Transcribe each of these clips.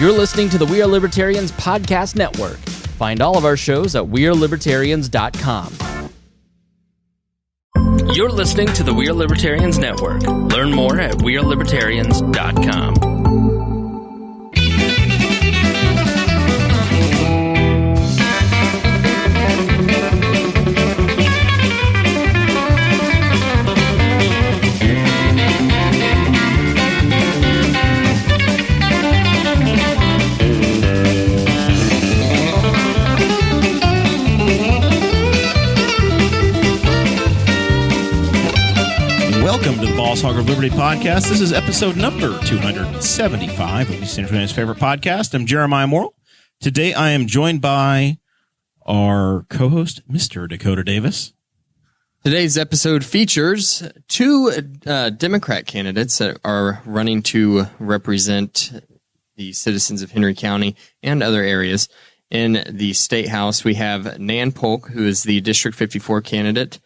You're listening to the We Are Libertarians Podcast Network. Find all of our shows at wearelibertarians.com. You're listening to the We Are Libertarians Network. Learn more at wearelibertarians.com. Welcome to the Boss Hog of Liberty podcast. This is episode number 275 of Eastern Virginia's favorite podcast. I'm Jeremiah Morrill. Today I am joined by our co-host, Mr. Dakota Davis. Today's episode features two Democrat candidates that are running to represent the citizens of Henry County and other areas. In the State House, we have Nan Polk, who is the District 54 candidate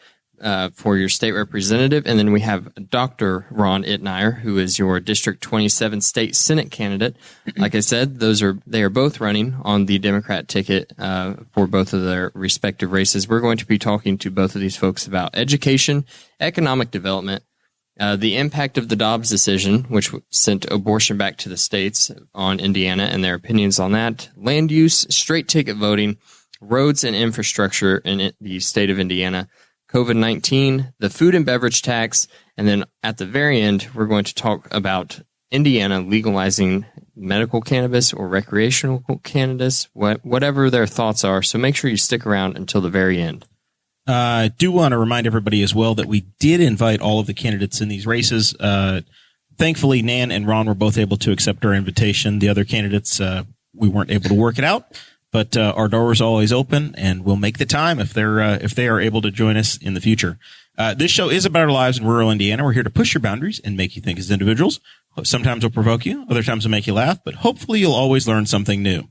for your state representative, and then we have Dr. Ron Itnyre, who is your District 27 State Senate candidate. Like I said, they are both running on the Democrat ticket for both of their respective races. We're going to be talking to both of these folks about education, economic development, the impact of the Dobbs decision, which sent abortion back to the states, on Indiana and their opinions on that, land use, straight ticket voting, roads and infrastructure in the state of Indiana, COVID-19, the food and beverage tax, and then at the very end, we're going to talk about Indiana legalizing medical cannabis or recreational cannabis, whatever their thoughts are. So make sure you stick around until the very end. I do want to remind everybody as well that we did invite all of the candidates in these races. Thankfully, Nan and Ron were both able to accept our invitation. The other candidates, we weren't able to work it out. But our door is always open, and we'll make the time if they are able to join us in the future. This show is about our lives in rural Indiana. We're here to push your boundaries and make you think as individuals. Sometimes we'll provoke you, other times we'll make you laugh, but hopefully you'll always learn something new.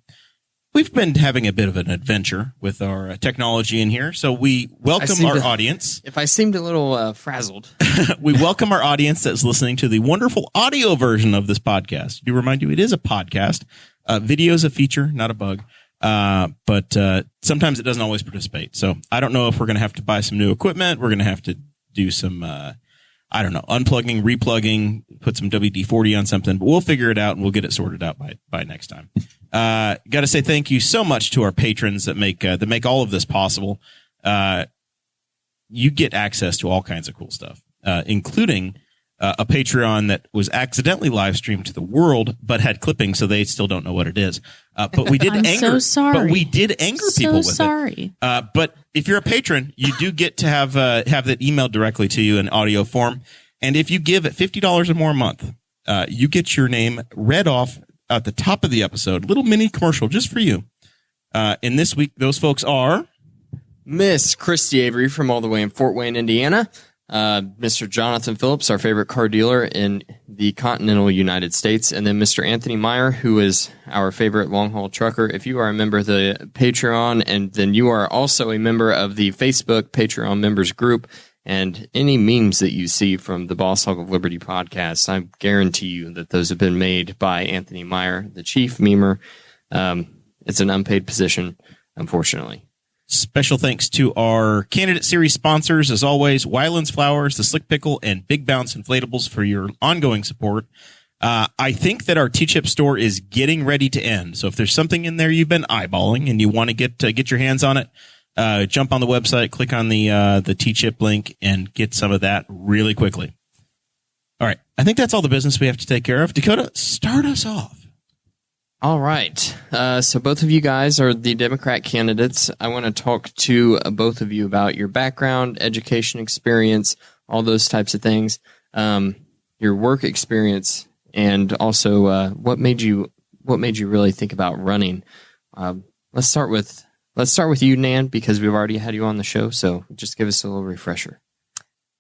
We've been having a bit of an adventure with our technology in here, so we welcome our audience. If I seemed a little frazzled. We welcome our audience that's listening to the wonderful audio version of this podcast. I do remind you, it is a podcast. Video is a feature, not a bug. But sometimes it doesn't always participate. So I don't know if we're going to have to buy some new equipment. We're going to have to do some, unplugging, replugging, put some WD-40 on something, but we'll figure it out and we'll get it sorted out by next time. Got to say thank you so much to our patrons that make all of this possible. You get access to all kinds of cool stuff, including a Patreon that was accidentally live streamed to the world, but had clipping, so they still don't know what it is. But we did so sorry. But we did anger people with sorry. it. But if you're a patron, you do get to have that emailed directly to you in audio form. And if you give at $50 or more a month, you get your name read off at the top of the episode. Little mini commercial just for you. And this week, those folks are Miss Christy Avery from all the way in Fort Wayne, Indiana. Mr. Jonathan Phillips, our favorite car dealer in the continental United States, and then Mr. Anthony Meyer, who is our favorite long-haul trucker. If you are a member of the Patreon, and then you are also a member of the Facebook Patreon members group, and any memes that you see from the Boss Hog of Liberty podcast, I guarantee you that those have been made by Anthony Meyer, the chief memer. It's an unpaid position, unfortunately. Special thanks to our candidate series sponsors, as always, Weiland's Flowers, the Slick Pickle, and Big Bounce Inflatables for your ongoing support. I think that our T-Chip store is getting ready to end. So if there's something in there you've been eyeballing and you want to get your hands on it, jump on the website, click on the T-Chip link, and get some of that really quickly. All right. I think that's all the business we have to take care of. Dakota, start us off. All right. So both of you guys are the Democrat candidates. I want to talk to both of you about your background, education experience, all those types of things, your work experience, and also what made you really think about running. Let's start with you, Nan, because we've already had you on the show. So just give us a little refresher.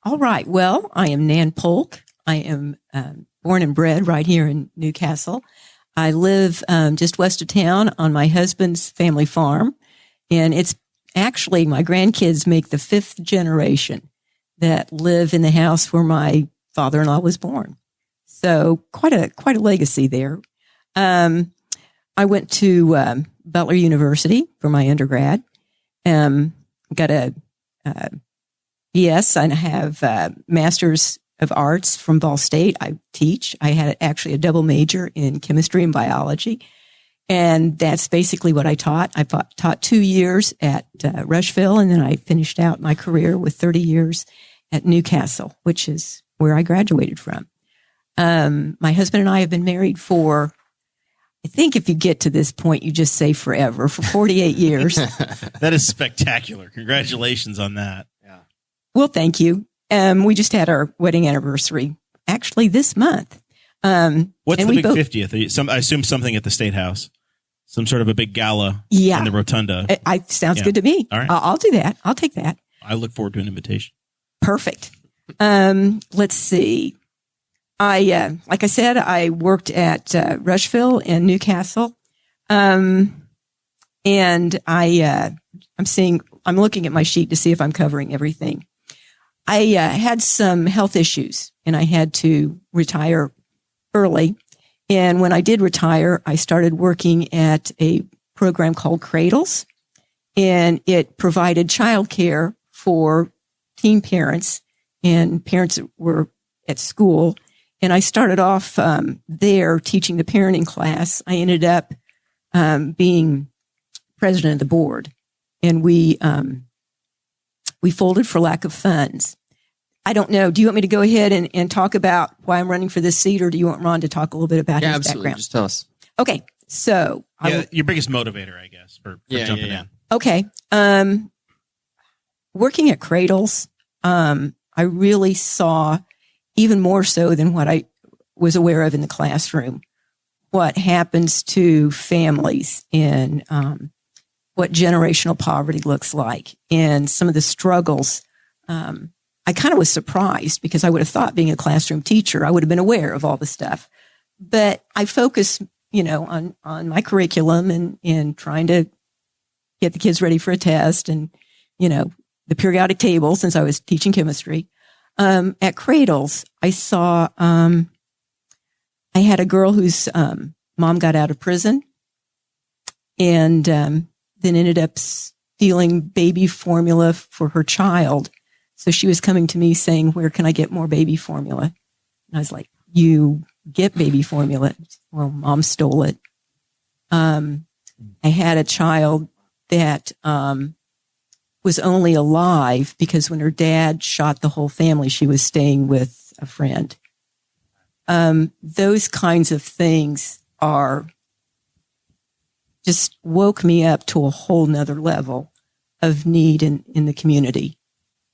All right. Well, I am Nan Polk. I am born and bred right here in Newcastle. I live just west of town on my husband's family farm, and it's actually my grandkids make the 5th generation that live in the house where my father-in-law was born. So quite a legacy there. I went to Butler University for my undergrad. Got a BS and I have Master's of Arts from Ball State. I teach. I had actually a double major in chemistry and biology. And that's basically what I taught. I taught 2 years at Rushville, and then I finished out my career with 30 years at Newcastle, which is where I graduated from. My husband and I have been married for, I think if you get to this point, you just say forever, for 48 years. That is spectacular. Congratulations on that. Yeah. Well, thank you. We just had our wedding anniversary actually this month. What's and the we big 50th? I assume something at the State House, some sort of a big gala in the rotunda. Sounds good to me. All right. I'll do that. I'll take that. I look forward to an invitation. Perfect. Let's see. Like I said, I worked at Rushville and Newcastle. And I'm looking at my sheet to see if I'm covering everything. I had some health issues and I had to retire early. And when I did retire, I started working at a program called Cradles, and it provided childcare for teen parents and parents that were at school. And I started off there teaching the parenting class. I ended up being president of the board, and we folded for lack of funds. I don't know. Do you want me to go ahead and talk about why I'm running for this seat, or do you want Ron to talk a little bit about his absolutely. background? Just tell us. Okay. So your biggest motivator, I guess, for jumping in. Okay. Working at Cradles, I really saw, even more so than what I was aware of in the classroom, what happens to families and what generational poverty looks like and some of the struggles. I kind of was surprised because I would have thought, being a classroom teacher, I would have been aware of all the stuff. But I focus, on my curriculum and trying to get the kids ready for a test and, the periodic table, since I was teaching chemistry. At Cradles, I saw, I had a girl whose mom got out of prison and then ended up stealing baby formula for her child. So she was coming to me saying, where can I get more baby formula? And I was like, you get baby formula. Well, mom stole it. I had a child that was only alive because when her dad shot the whole family, she was staying with a friend. Those kinds of things just woke me up to a whole nother level of need in the community.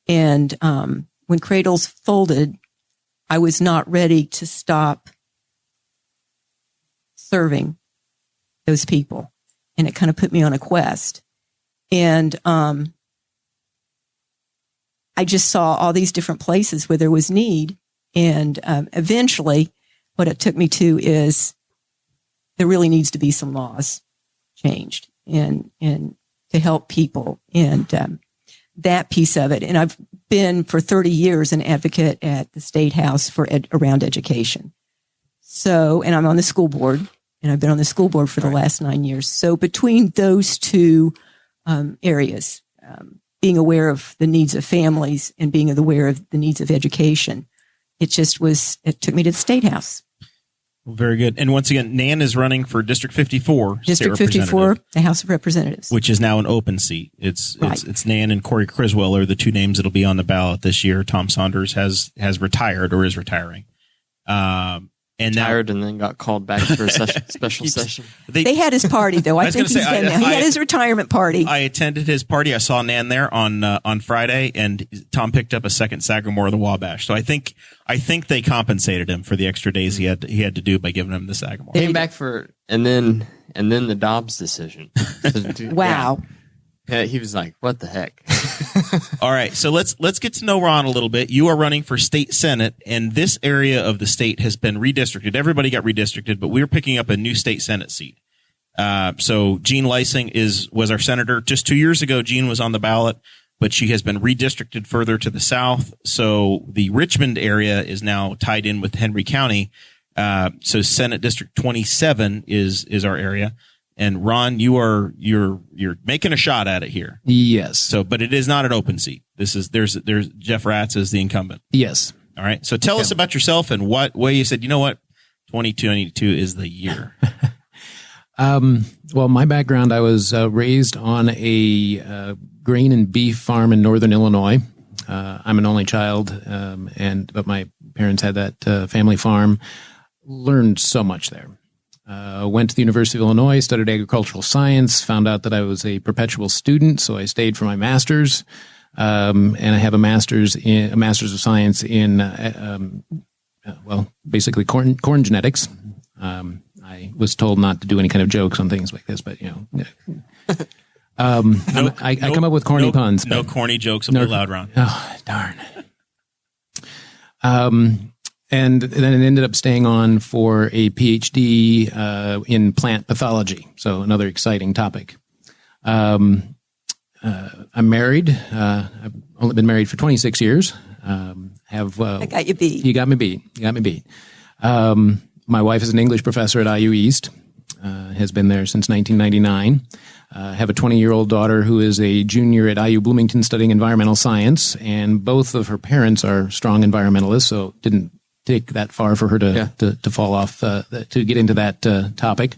And when Cradles folded, I was not ready to stop serving those people. And it kind of put me on a quest. And I just saw all these different places where there was need. And eventually, what it took me to is there really needs to be some laws changed and to help people. And that piece of it. And I've been for 30 years an advocate at the State House around education. So, and I'm on the school board, and I've been on the school board for the last 9 years. So between those two areas, being aware of the needs of families and being aware of the needs of education, it took me to the State House. Well, very good. And once again, Nan is running for District 54. District 54, the House of Representatives. Which is now an open seat. It's Nan and Corey Criswell are the two names that'll be on the ballot this year. Tom Saunders has retired or is retiring. And then got called back for a special session. They had his party, though. I think he's done now. He had his retirement party. I attended his party. I saw Nan there on Friday, and Tom picked up a second Sagamore of the Wabash. So I think they compensated him for the extra days he had to do by giving him the Sagamore. Came back and then the Dobbs decision. Wow. Yeah, he was like, "What the heck?" All right, so let's get to know Ron a little bit. You are running for state senate, and this area of the state has been redistricted. Everybody got redistricted, but we're picking up a new state senate seat. So Jean Lysing was our senator. Just 2 years ago, Jean was on the ballot, but she has been redistricted further to the south. So the Richmond area is now tied in with Henry County. So Senate District 27 is our area. And Ron, you're making a shot at it here. Yes. So, but it is not an open seat. There's Jeff Ratz is the incumbent. Yes. All right. So tell us about yourself and what way you said, you know what, 2022 is the year. Well, my background, I was raised on a grain and beef farm in northern Illinois. I'm an only child, but my parents had that family farm. Learned so much there. Went to the University of Illinois, studied agricultural science, found out that I was a perpetual student, so I stayed for my master's. And I have a master's of science in, basically corn genetics. I was told not to do any kind of jokes on things like this, but I come up with corny puns. No corny jokes will be allowed, Ron. Oh, darn. And then it ended up staying on for a PhD in plant pathology. So another exciting topic. I'm married. I've only been married for 26 years. I got you beat. You got me beat. My wife is an English professor at IU East. Has been there since 1999. Have a 20-year-old daughter who is a junior at IU Bloomington studying environmental science, and both of her parents are strong environmentalists, so it didn't take that far for her to fall off, to get into that topic.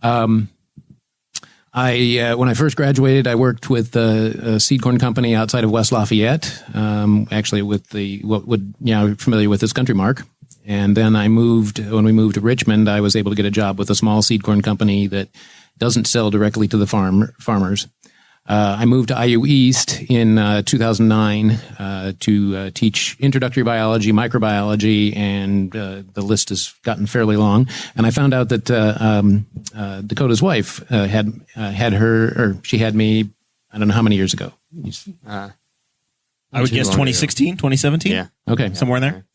When I first graduated, I worked with a seed corn company outside of West Lafayette, actually with familiar with this Country Mark. And then when we moved to Richmond, I was able to get a job with a small seed corn company that doesn't sell directly to the farmers. I moved to IU East in 2009 to teach introductory biology, microbiology, and the list has gotten fairly long. And I found out that Dakota's wife she had me, I don't know how many years ago. I would guess 2016, 2017? Yeah. Okay. Somewhere in there?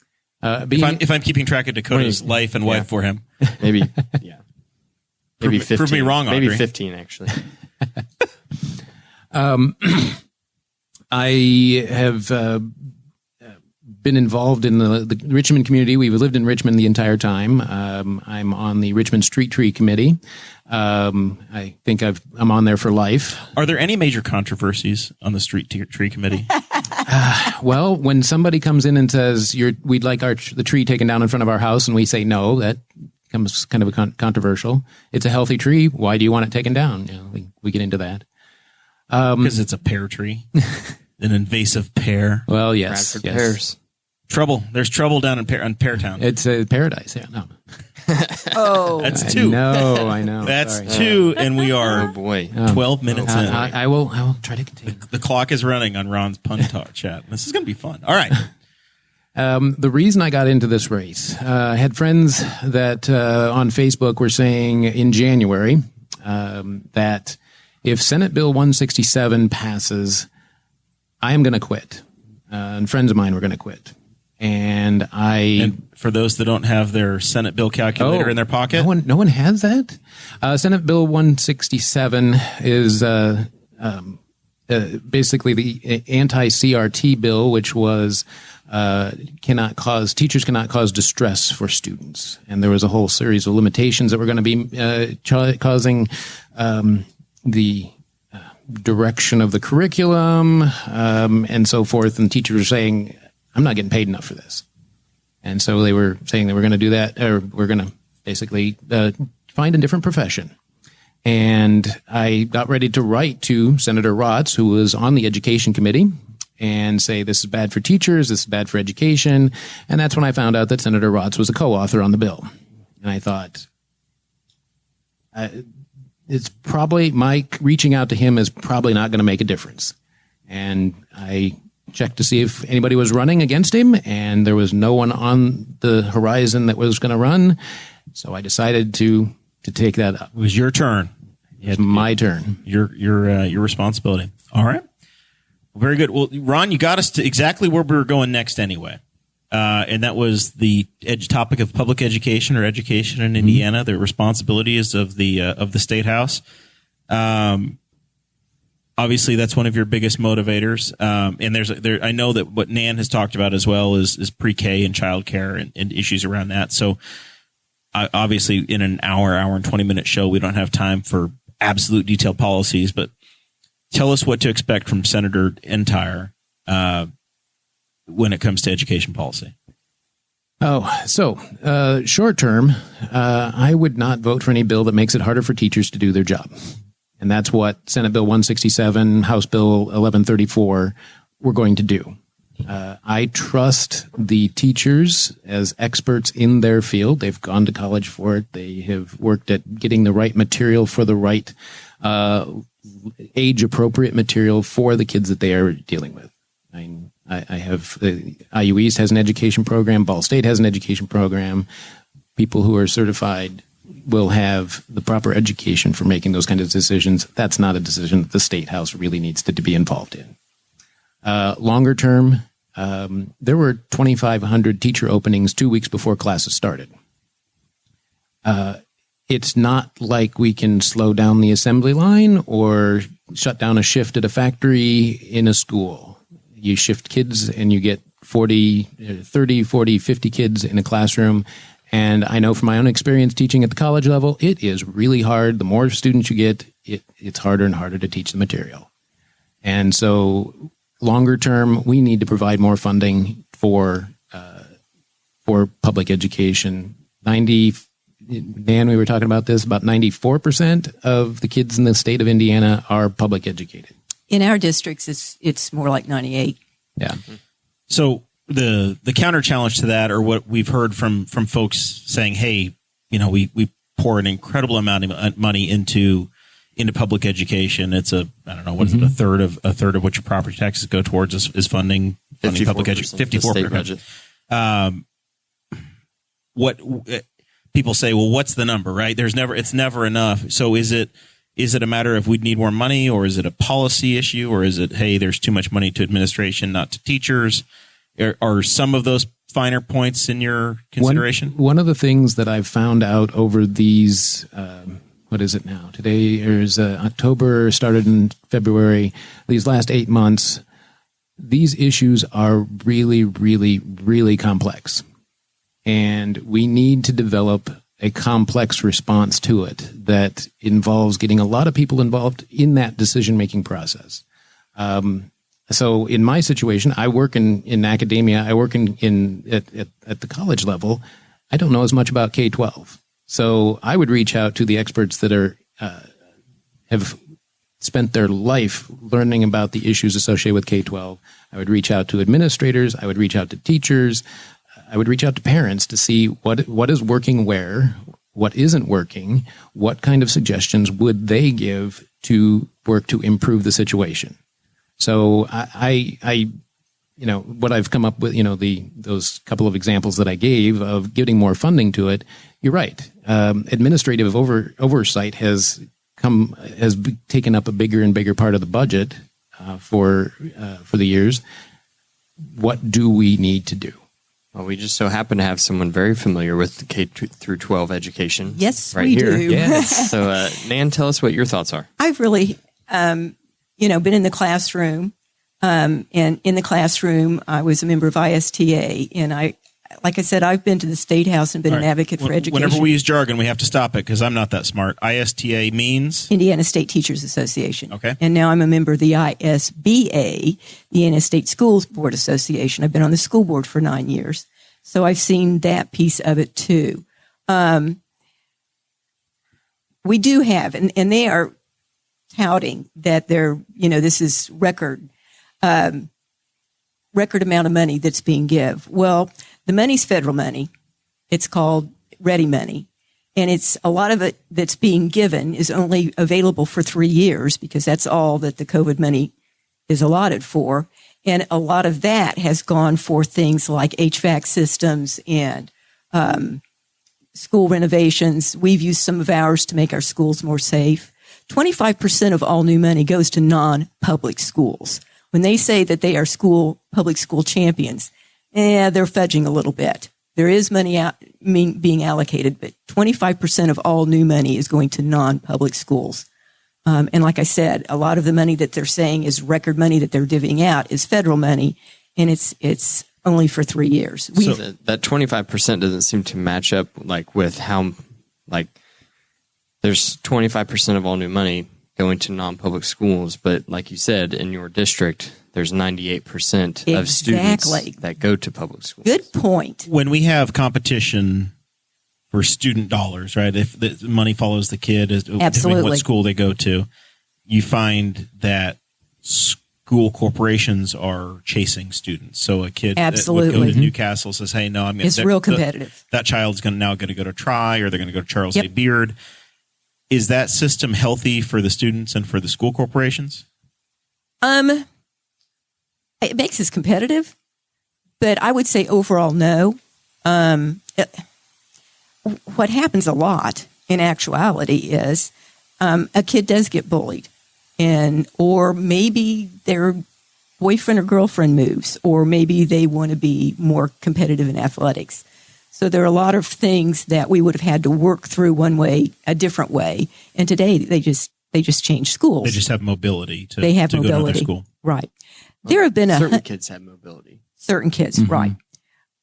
If I'm keeping track of Dakota's life and wife for him. Maybe, yeah. Maybe 15. Prove me wrong, Audrey. Maybe 15, actually. I have been involved in the Richmond community. We've lived in Richmond the entire time. I'm on the Richmond Street Tree Committee. I think I'm on there for life. Are there any major controversies on the Street Tree Committee? Well, when somebody comes in and says, we'd like the tree taken down in front of our house, and we say no, that becomes kind of controversial. It's a healthy tree. Why do you want it taken down? We get into that. Because it's a pear tree, an invasive pear. Well, yes. Bradford pears. Trouble. There's trouble down in Pear Town. It's a paradise. Yeah, no. Oh, that's two. No, I know. That's two, and we are 12 minutes in. I will try to continue. The clock is running on Ron's pun talk chat. This is going to be fun. All right. The reason I got into this race, I had friends that on Facebook were saying in January that if Senate Bill 167 passes, I am going to quit. And friends of mine were going to quit. And for those that don't have their Senate bill calculator in their pocket, no one has that. Senate Bill 167 is basically the anti-CRT bill, which was teachers cannot cause distress for students, and there was a whole series of limitations that were going to be causing the direction of the curriculum and so forth. And teachers were saying, I'm not getting paid enough for this. And so they were saying that we're going to do that, or we're going to basically find a different profession. And I got ready to write to Senator Rotz, who was on the Education Committee, and say, this is bad for teachers, this is bad for education. And that's when I found out that Senator Rotz was a co-author on the bill. And I thought, it's probably, my reaching out to him is probably not going to make a difference. And I checked to see if anybody was running against him, and there was no one on the horizon that was going to run. So I decided to take that up. It was your turn. It's my turn. Your responsibility. All right. Well, very good. Well, Ron, you got us to exactly where we were going next anyway. And that was the topic of public education or education in Indiana, the responsibilities of the State House. Obviously, that's one of your biggest motivators. And I know that what Nan has talked about as well is pre-K and childcare and issues around that. So obviously in an hour and 20-minute show, we don't have time for absolute detailed policies, but tell us what to expect from Senator Itnyre when it comes to education policy. Short term, I would not vote for any bill that makes it harder for teachers to do their job. And that's what Senate Bill 167, House Bill 1134 were going to do. I trust the teachers as experts in their field. They've gone to college for it. They have worked at getting the right material for the right age-appropriate material for the kids that they are dealing with. I have IU East has an education program. Ball State has an education program. People who are certified will have the proper education for making those kinds of decisions. That's not a decision that the State House really needs to be involved in. Longer term, there were 2,500 teacher openings 2 weeks before classes started. It's not like we can slow down the assembly line or shut down a shift at a factory in a school. You shift kids and you get 30, 40, 50 kids in a classroom. And I know from my own experience teaching at the college level, it is really hard. The more students you get, it's harder and harder to teach the material. And so longer term, we need to provide more funding for public education. Dan, we were talking about this, about 94% of the kids in the state of Indiana are public educated. In our districts, it's more like 98. Yeah. So the counter challenge to that, or what we've heard from folks saying, hey, we pour an incredible amount of money into public education. It's a third of what your property taxes go towards is funding public education. 54%. What people say, well, what's the number, right? It's never enough. So is it a matter of we need more money, or is it a policy issue, or is it, hey, there's too much money to administration, not to teachers? Are some of those finer points in your consideration? One of the things that I've found out over these, what is it now? Today is October, started in February. These last 8 months, these issues are really, really, really complex. And we need to develop a complex response to it that involves getting a lot of people involved in that decision-making process. So in my situation, I work in academia. I work at the college level. I don't know as much about K-12. So I would reach out to the experts that have spent their life learning about the issues associated with K-12. I would reach out to administrators. I would reach out to teachers. I would reach out to parents to see what is working where, what isn't working, what kind of suggestions would they give to work to improve the situation. So I what I've come up with, those couple of examples that I gave of getting more funding to it. You're right. Administrative oversight has taken up a bigger and bigger part of the budget for the years. What do we need to do? Well, we just so happen to have someone very familiar with the K through 12 education. Yes, right we here. do. Yes. So, Nan, tell us what your thoughts are. I've really, been in the classroom, and in the classroom, I was a member of ISTA, and like I said, I've been to the State House and been an advocate for education. Whenever we use jargon, we have to stop it because I'm not that smart. ISTA means? Indiana State Teachers Association. Okay. And now I'm a member of the ISBA, the Indiana State Schools Board Association. I've been on the school board for 9 years. So I've seen that piece of it too. We do have, and they are touting that this is record amount of money that's being given. Well, the money's federal money. It's called ready money. And it's a lot of it that's being given is only available for 3 years because that's all that the COVID money is allotted for. And a lot of that has gone for things like HVAC systems and school renovations. We've used some of ours to make our schools more safe. 25% of all new money goes to non-public schools. When they say that they are public school champions, they're fudging a little bit. There is money being allocated, but 25% of all new money is going to non-public schools. And like I said, a lot of the money that they're saying is record money that they're divvying out is federal money, and it's only for 3 years. So that 25% doesn't seem to match up like with how, like, there's 25% of all new money going to non-public schools, but like you said, in your district, there's 98% of students that go to public schools. Good point. When we have competition for student dollars, right? If the money follows the kid, depending what school they go to, you find that school corporations are chasing students. So a kid that would go to Newcastle says, "Hey, no, I'm going to." It's real competitive. That child's going to go to Try, or they're going to go to Charles A. Beard. Is that system healthy for the students and for the school corporations? It makes us competitive, but I would say overall, no. What happens a lot in actuality is a kid does get bullied, or maybe their boyfriend or girlfriend moves, or maybe they want to be more competitive in athletics. So there are a lot of things that we would have had to work through one way, a different way, and today they just change schools. They just have mobility to they have to mobility. go to another school. Right. There have been certain kids have mobility. Certain kids, right.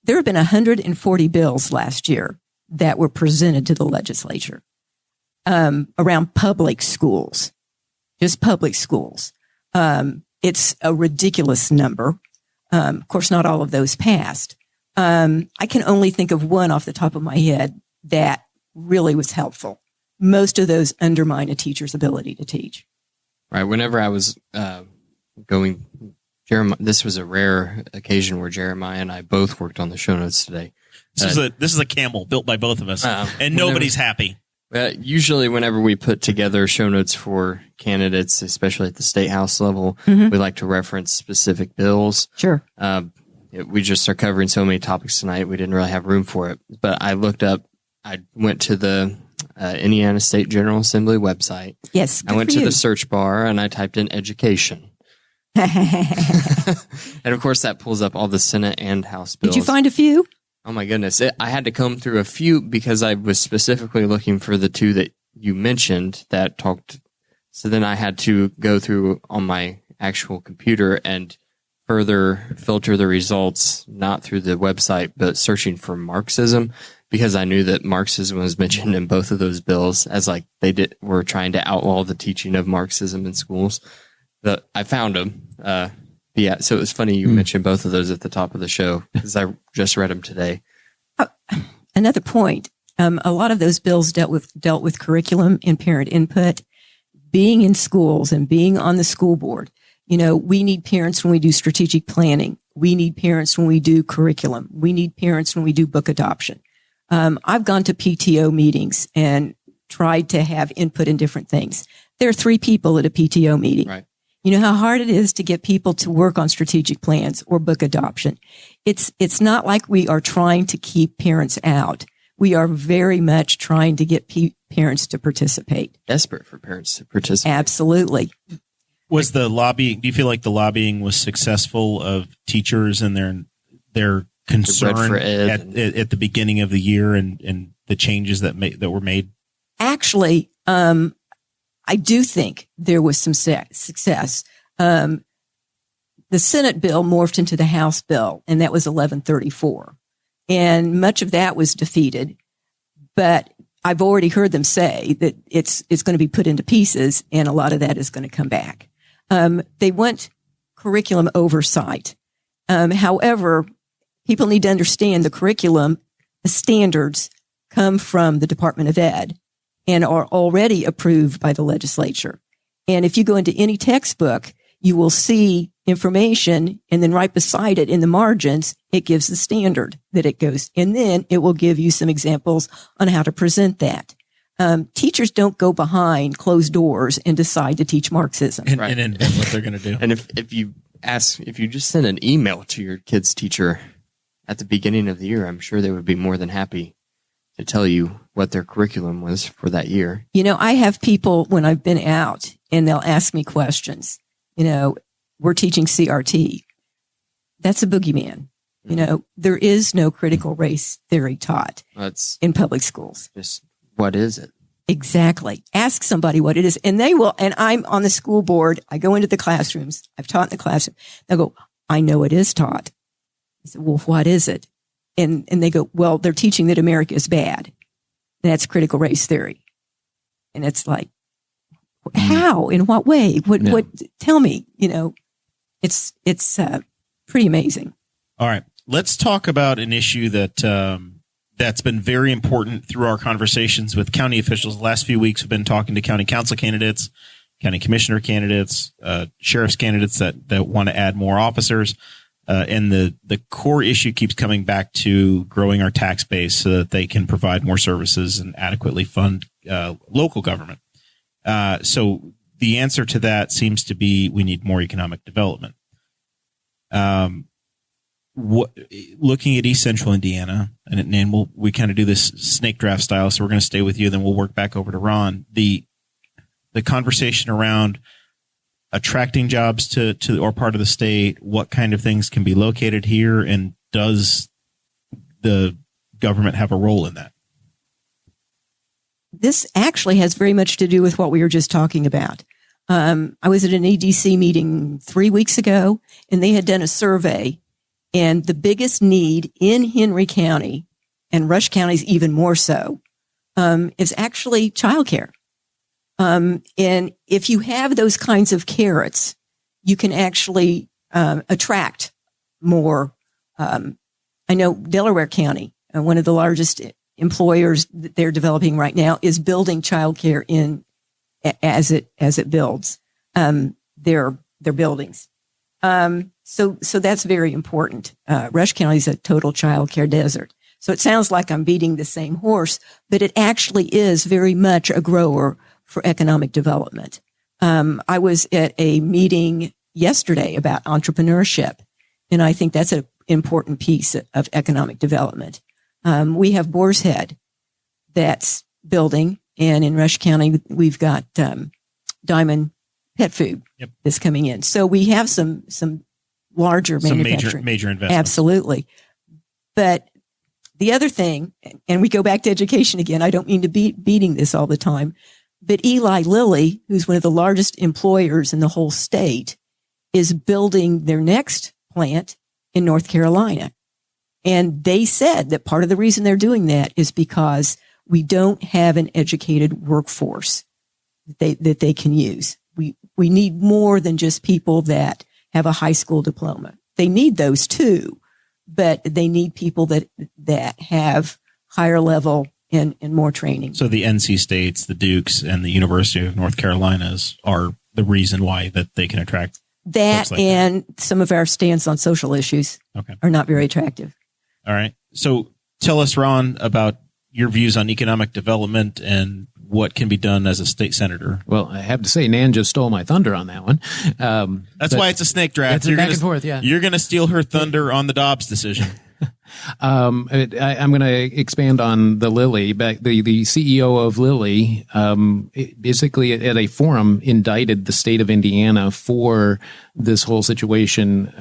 There have been 140 bills last year that were presented to the legislature around public schools, just public schools. It's a ridiculous number. Of course, not all of those passed. I can only think of one off the top of my head that really was helpful. Most of those undermine a teacher's ability to teach. Right. Whenever I was going, Jeremiah, this was a rare occasion where Jeremiah and I both worked on the show notes today. This is a camel built by both of us, and nobody's happy. Usually, whenever we put together show notes for candidates, especially at the state house level, we like to reference specific bills. Sure. We just are covering so many topics tonight, we didn't really have room for it. But I went to the Indiana State General Assembly website. Yes, I went to the search bar and I typed in education. And of course, that pulls up all the Senate and House bills. Did you find a few? Oh my goodness. I had to comb through a few because I was specifically looking for the two that you mentioned that talked. So then I had to go through on my actual computer and further filter the results, not through the website, but searching for Marxism, because I knew that Marxism was mentioned in both of those bills as like were trying to outlaw the teaching of Marxism in schools. I found them. Yeah, so it was funny you mentioned both of those at the top of the show because I just read them today. Another point, a lot of those bills dealt with curriculum and parent input. Being in schools and being on the school board, we need parents when we do strategic planning. We need parents when we do curriculum. We need parents when we do book adoption. I've gone to PTO meetings and tried to have input in different things. There are 3 people at a PTO meeting. Right. You know how hard it is to get people to work on strategic plans or book adoption. It's not like we are trying to keep parents out. We are very much trying to get parents to participate. Desperate for parents to participate. Absolutely. Was the lobbying? Do you feel like the lobbying was successful of teachers and their concern at the beginning of the year and the changes that were made? Actually, I do think there was some success. The Senate bill morphed into the House bill, and that was 1134. And much of that was defeated. But I've already heard them say that it's going to be put into pieces, and a lot of that is going to come back. They want curriculum oversight. However, people need to understand the curriculum, the standards come from the Department of Ed and are already approved by the legislature. And if you go into any textbook, you will see information, and then right beside it in the margins, it gives the standard that it goes. And then it will give you some examples on how to present that. Teachers don't go behind closed doors and decide to teach Marxism. And invent what they're going to do. And if you just send an email to your kid's teacher at the beginning of the year, I'm sure they would be more than happy to tell you what their curriculum was for that year. I have people when I've been out and they'll ask me questions. We're teaching CRT. That's a boogeyman. There is no critical race theory taught in public schools. Just what is it? Exactly. Ask somebody what it is. And they will, and I'm on the school board. I go into the classrooms. I've taught in the classroom. They'll go, I know it is taught. I said, well, what is it? And they go, well, they're teaching that America is bad. And that's critical race theory. And it's like, how? In what way? What? Tell me. It's pretty amazing. All right, let's talk about an issue that that's been very important through our conversations with county officials. The last few weeks, we've been talking to county council candidates, county commissioner candidates, sheriff's candidates that want to add more officers. And the core issue keeps coming back to growing our tax base so that they can provide more services and adequately fund local government. So the answer to that seems to be we need more economic development. Looking at East Central Indiana, and we kind of do this snake draft style, so we're going to stay with you, then we'll work back over to Ron. The conversation around attracting jobs to our part of the state, what kind of things can be located here, and does the government have a role in that? This actually has very much to do with what we were just talking about. I was at an EDC meeting 3 weeks ago, and they had done a survey, and the biggest need in Henry County, and Rush County is even more so, is actually childcare. And if you have those kinds of carrots, you can actually attract more. I know Delaware County, one of the largest employers that they're developing right now, is building childcare in as it builds their buildings. So that's very important. Rush County is a total childcare desert. So it sounds like I'm beating the same horse, but it actually is very much a grower for economic development. I was at a meeting yesterday about entrepreneurship, and I think that's an important piece of economic development. We have Boar's Head that's building, and in Rush County, we've got Diamond Pet Food that's coming in. So we have some larger manufacturing. Major investments. Absolutely. But the other thing, and we go back to education again, I don't mean to be beating this all the time, but Eli Lilly, who's one of the largest employers in the whole state, is building their next plant in North Carolina. And they said that part of the reason they're doing that is because we don't have an educated workforce that they can use. We need more than just people that have a high school diploma. They need those too, but they need people that have higher level and more training. So the NC States, the Dukes, and the University of North Carolinas are the reason why that they can attract that, like and some of our stance on social issues are not very attractive. All right. So tell us, Ron, about your views on economic development and what can be done as a state senator. Well, I have to say, Nan just stole my thunder on that one. That's why it's a snake draft. It's back and forth, yeah. You're going to steal her thunder on the Dobbs decision. I'm going to expand on the Lilly. The CEO of Lilly basically at a forum indicted the state of Indiana for this whole situation,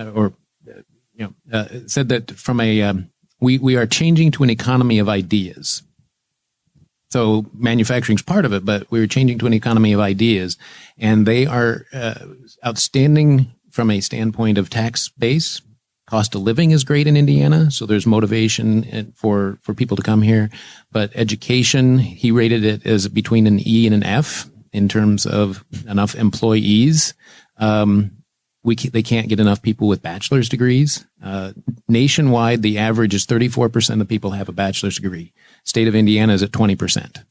said that from we are changing to an economy of ideas. So manufacturing is part of it, but we're changing to an economy of ideas, and they are outstanding from a standpoint of tax base. Cost of living is great in Indiana, so there's motivation for people to come here. But education, he rated it as between an E and an F in terms of enough employees. They can't get enough people with bachelor's degrees. Nationwide, the average is 34% of people have a bachelor's degree. State of Indiana is at 20%.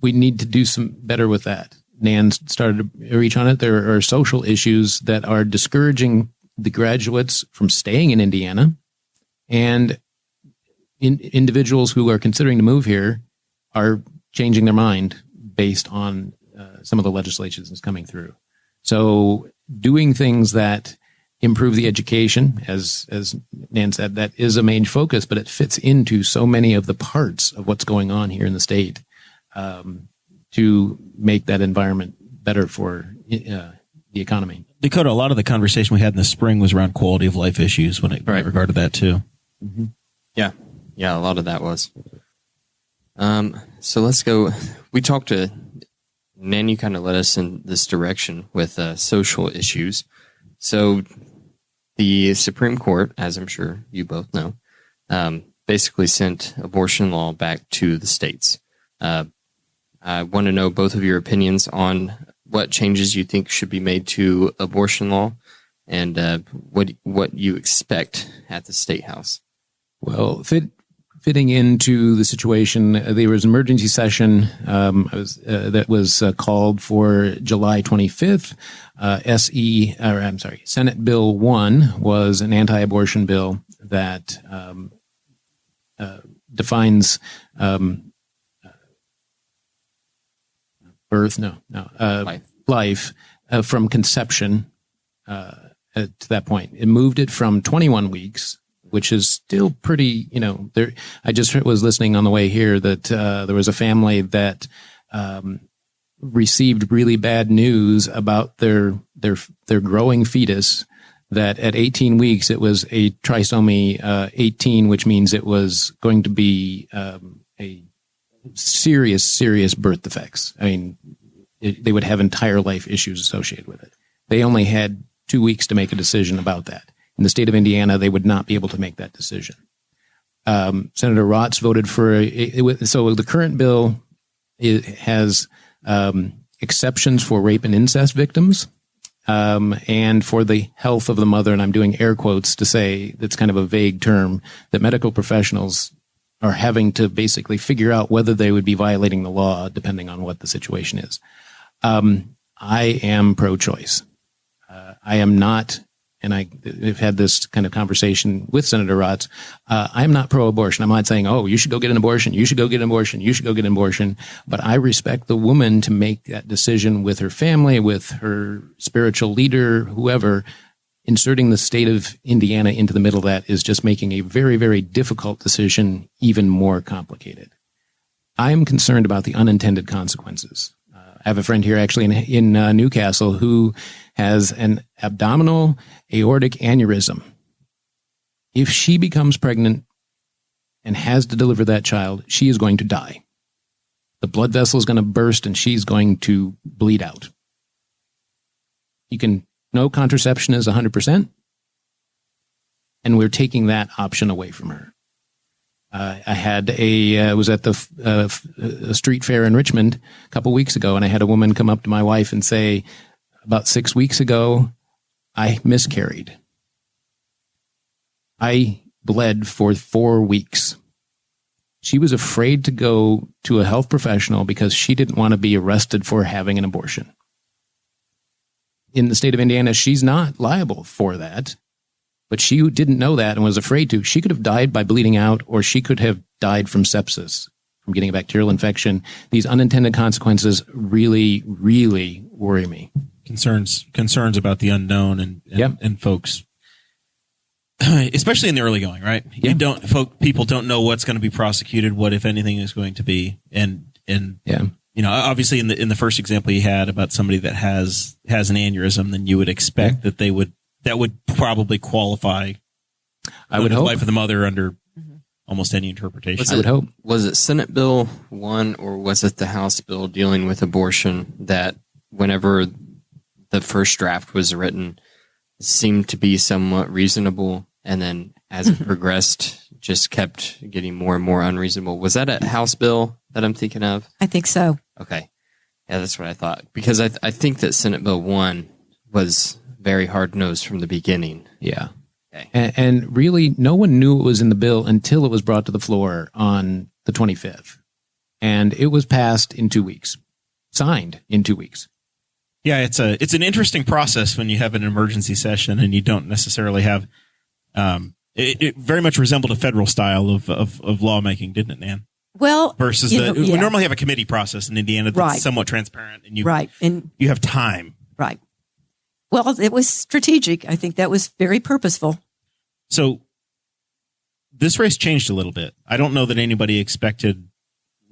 We need to do some better with that. Nan started to reach on it. There are social issues that are discouraging the graduates from staying in Indiana, and individuals who are considering to move here are changing their mind based on some of the legislation that's coming through. So doing things that improve the education, as Nan said, that is a main focus, but it fits into so many of the parts of what's going on here in the state to make that environment better for the economy. Dakota, a lot of the conversation we had in the spring was around quality of life issues when it regard to that too. Mm-hmm. Yeah, a lot of that was. So let's go. We talked to Nan. You kind of led us in this direction with social issues. So the Supreme Court, as I'm sure you both know, basically sent abortion law back to the states. I want to know both of your opinions on what changes you think should be made to abortion law and what you expect at the State House. Well, fitting into the situation, there was an emergency session that was called for July 25th. Senate Bill 1 was an anti-abortion bill that defines life from conception to that point. It moved it from 21 weeks, which is still pretty, there. I just was listening on the way here that there was a family that received really bad news about their growing fetus, that at 18 weeks it was a trisomy 18, which means it was going to be a serious birth defects. I mean, they would have entire life issues associated with it. They only had 2 weeks to make a decision about that. In the state of Indiana, they would not be able to make that decision. Senator Rotz voted for so the current bill has exceptions for rape and incest victims and for the health of the mother. And I'm doing air quotes to say that's kind of a vague term, that medical professionals are having to basically figure out whether they would be violating the law depending on what the situation is. I am pro-choice. I am not, and I've had this kind of conversation with Senator Rotz. I am not pro-abortion. I'm not saying, oh, you should go get an abortion. You should go get an abortion. You should go get an abortion. But I respect the woman to make that decision with her family, with her spiritual leader, whoever. Inserting the state of Indiana into the middle of that is just making a very, very difficult decision even more complicated. I am concerned about the unintended consequences. I have a friend here actually in Newcastle who has an abdominal aortic aneurysm. If she becomes pregnant and has to deliver that child, she is going to die. The blood vessel is going to burst and she's going to bleed out. No contraception is 100%, and we're taking that option away from her. I was at the street fair in Richmond a couple weeks ago, and I had a woman come up to my wife and say, about 6 weeks ago, I miscarried. I bled for 4 weeks. She was afraid to go to a health professional because she didn't want to be arrested for having an abortion. In the state of Indiana, she's not liable for that, but she didn't know that and was afraid to. She could have died by bleeding out, or she could have died from sepsis, from getting a bacterial infection. These unintended consequences really, really worry me. Concerns about the unknown and folks, especially in the early going, right? Yeah. People don't know what's going to be prosecuted, what, if anything, is going to be, and obviously in the first example you had about somebody that has an aneurysm, then you would expect that that would probably qualify. I would hope. The life of the mother under almost any interpretation. I would hope. Was it Senate Bill 1 or was it the House bill dealing with abortion that whenever the first draft was written seemed to be somewhat reasonable, and then as it progressed just kept getting more and more unreasonable? Was that a House bill that I'm thinking of? I think so. Okay. Yeah, that's what I thought. Because I think that Senate Bill 1 was very hard-nosed from the beginning. Yeah. Okay. And really, no one knew it was in the bill until it was brought to the floor on the 25th. And it was passed in 2 weeks. Signed in 2 weeks. Yeah, it's an interesting process when you have an emergency session and you don't necessarily have it very much resembled a federal style of lawmaking, didn't it, Nan? Well, versus we normally have a committee process in Indiana that's somewhat transparent, and you have time. Right. Well, it was strategic. I think that was very purposeful. So this race changed a little bit. I don't know that anybody expected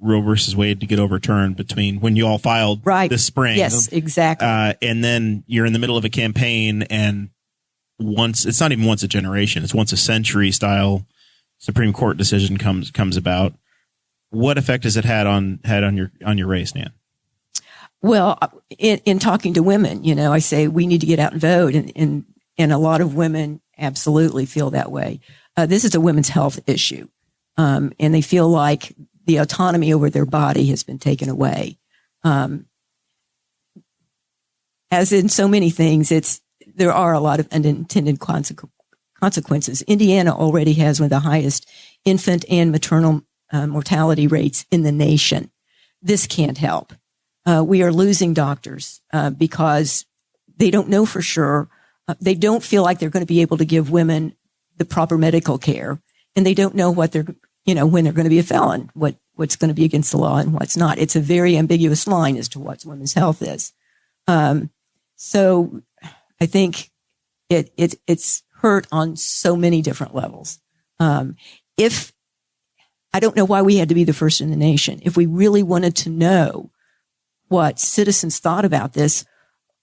Roe versus Wade to get overturned between when you all filed this spring. Yes, exactly. And then you're in the middle of a campaign, and it's not even once a generation, it's once a century style Supreme Court decision comes about. What effect has it had on your race, Nan? Well, in talking to women, I say we need to get out and vote, and a lot of women absolutely feel that way. This is a women's health issue. And they feel like the autonomy over their body has been taken away. As in so many things, there are a lot of unintended consequences. Indiana already has one of the highest infant and maternal mortality rates in the nation. This can't help. We are losing doctors because they don't know for sure. They don't feel like they're going to be able to give women the proper medical care, and they don't know what they're, when they're going to be a felon, what's going to be against the law and what's not. It's a very ambiguous line as to what women's health is. So I think it's hurt on so many different levels. If I don't know why we had to be the first in the nation. If we really wanted to know what citizens thought about this,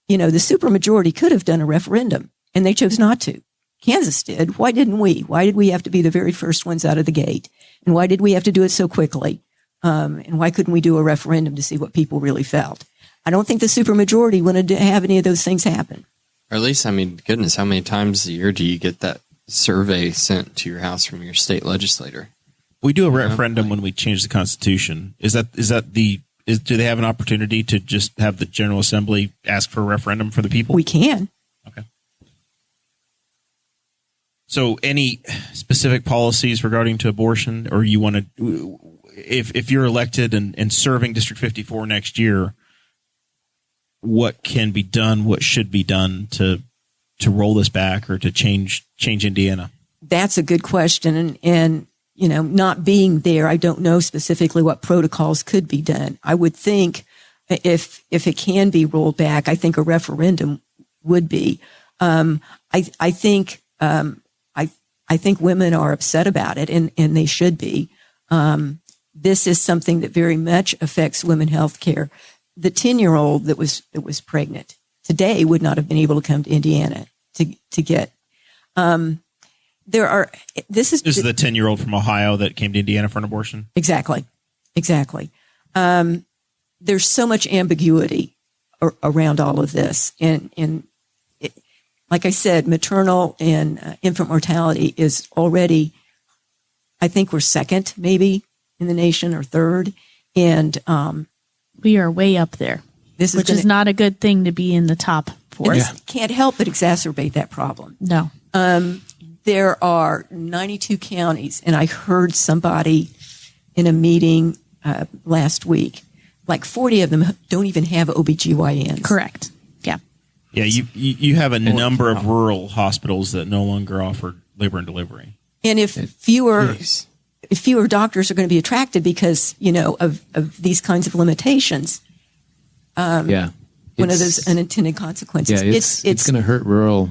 the supermajority could have done a referendum, and they chose not to. Kansas did. Why didn't we? Why did we have to be the very first ones out of the gate? And why did we have to do it so quickly? And why couldn't we do a referendum to see what people really felt? I don't think the supermajority wanted to have any of those things happen. Or at least, goodness, how many times a year do you get that survey sent to your house from your state legislator? We do a referendum when we change the Constitution. Do they have an opportunity to just have the General Assembly ask for a referendum for the people? We can. Okay. So any specific policies regarding to abortion, or you want to, if you're elected and serving District 54 next year, what can be done, what should be done to roll this back or to change Indiana? That's a good question. And not being there, I don't know specifically what protocols could be done. I would think if it can be rolled back, I think a referendum would be. I think women are upset about it, and they should be. This is something that very much affects women's health care. The 10-year-old that was pregnant today would not have been able to come to Indiana to get. This is the 10-year-old from Ohio that came to Indiana for an abortion. Exactly. There's so much ambiguity around all of this, and like I said, maternal and infant mortality is already, I think we're second maybe in the nation or third, and we are way up there, which is not a good thing to be in the top four. Can't help but exacerbate that problem. No. There are 92 counties, and I heard somebody in a meeting last week, like 40 of them don't even have OBGYNs. Correct. Yeah. Yeah, you have a number of rural hospitals that no longer offer labor and delivery. And if fewer doctors are going to be attracted because, of these kinds of limitations, one of those unintended consequences. Yeah, it's going to hurt rural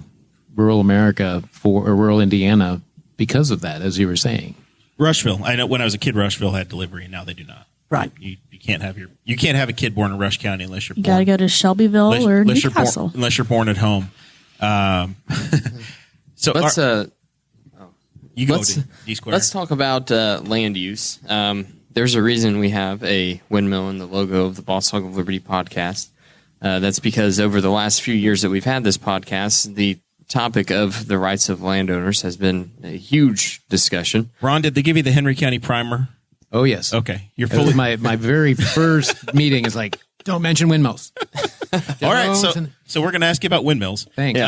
America or rural Indiana because of that, as you were saying. Rushville. I know when I was a kid, Rushville had delivery, and now they do not. Right. You can't have a kid born in Rush County unless you're. You got to go to Shelbyville or Newcastle. Unless you're born at home. So let's you go. Let's talk about land use. There's a reason we have a windmill in the logo of the Boss Hog of Liberty podcast. That's because over the last few years that we've had this podcast, the topic of the rights of landowners has been a huge discussion. Ron, did they give you the Henry County Primer? Oh, yes. Okay. You're fully my very first meeting is like, don't mention windmills. All right. So we're going to ask you about windmills. Thanks.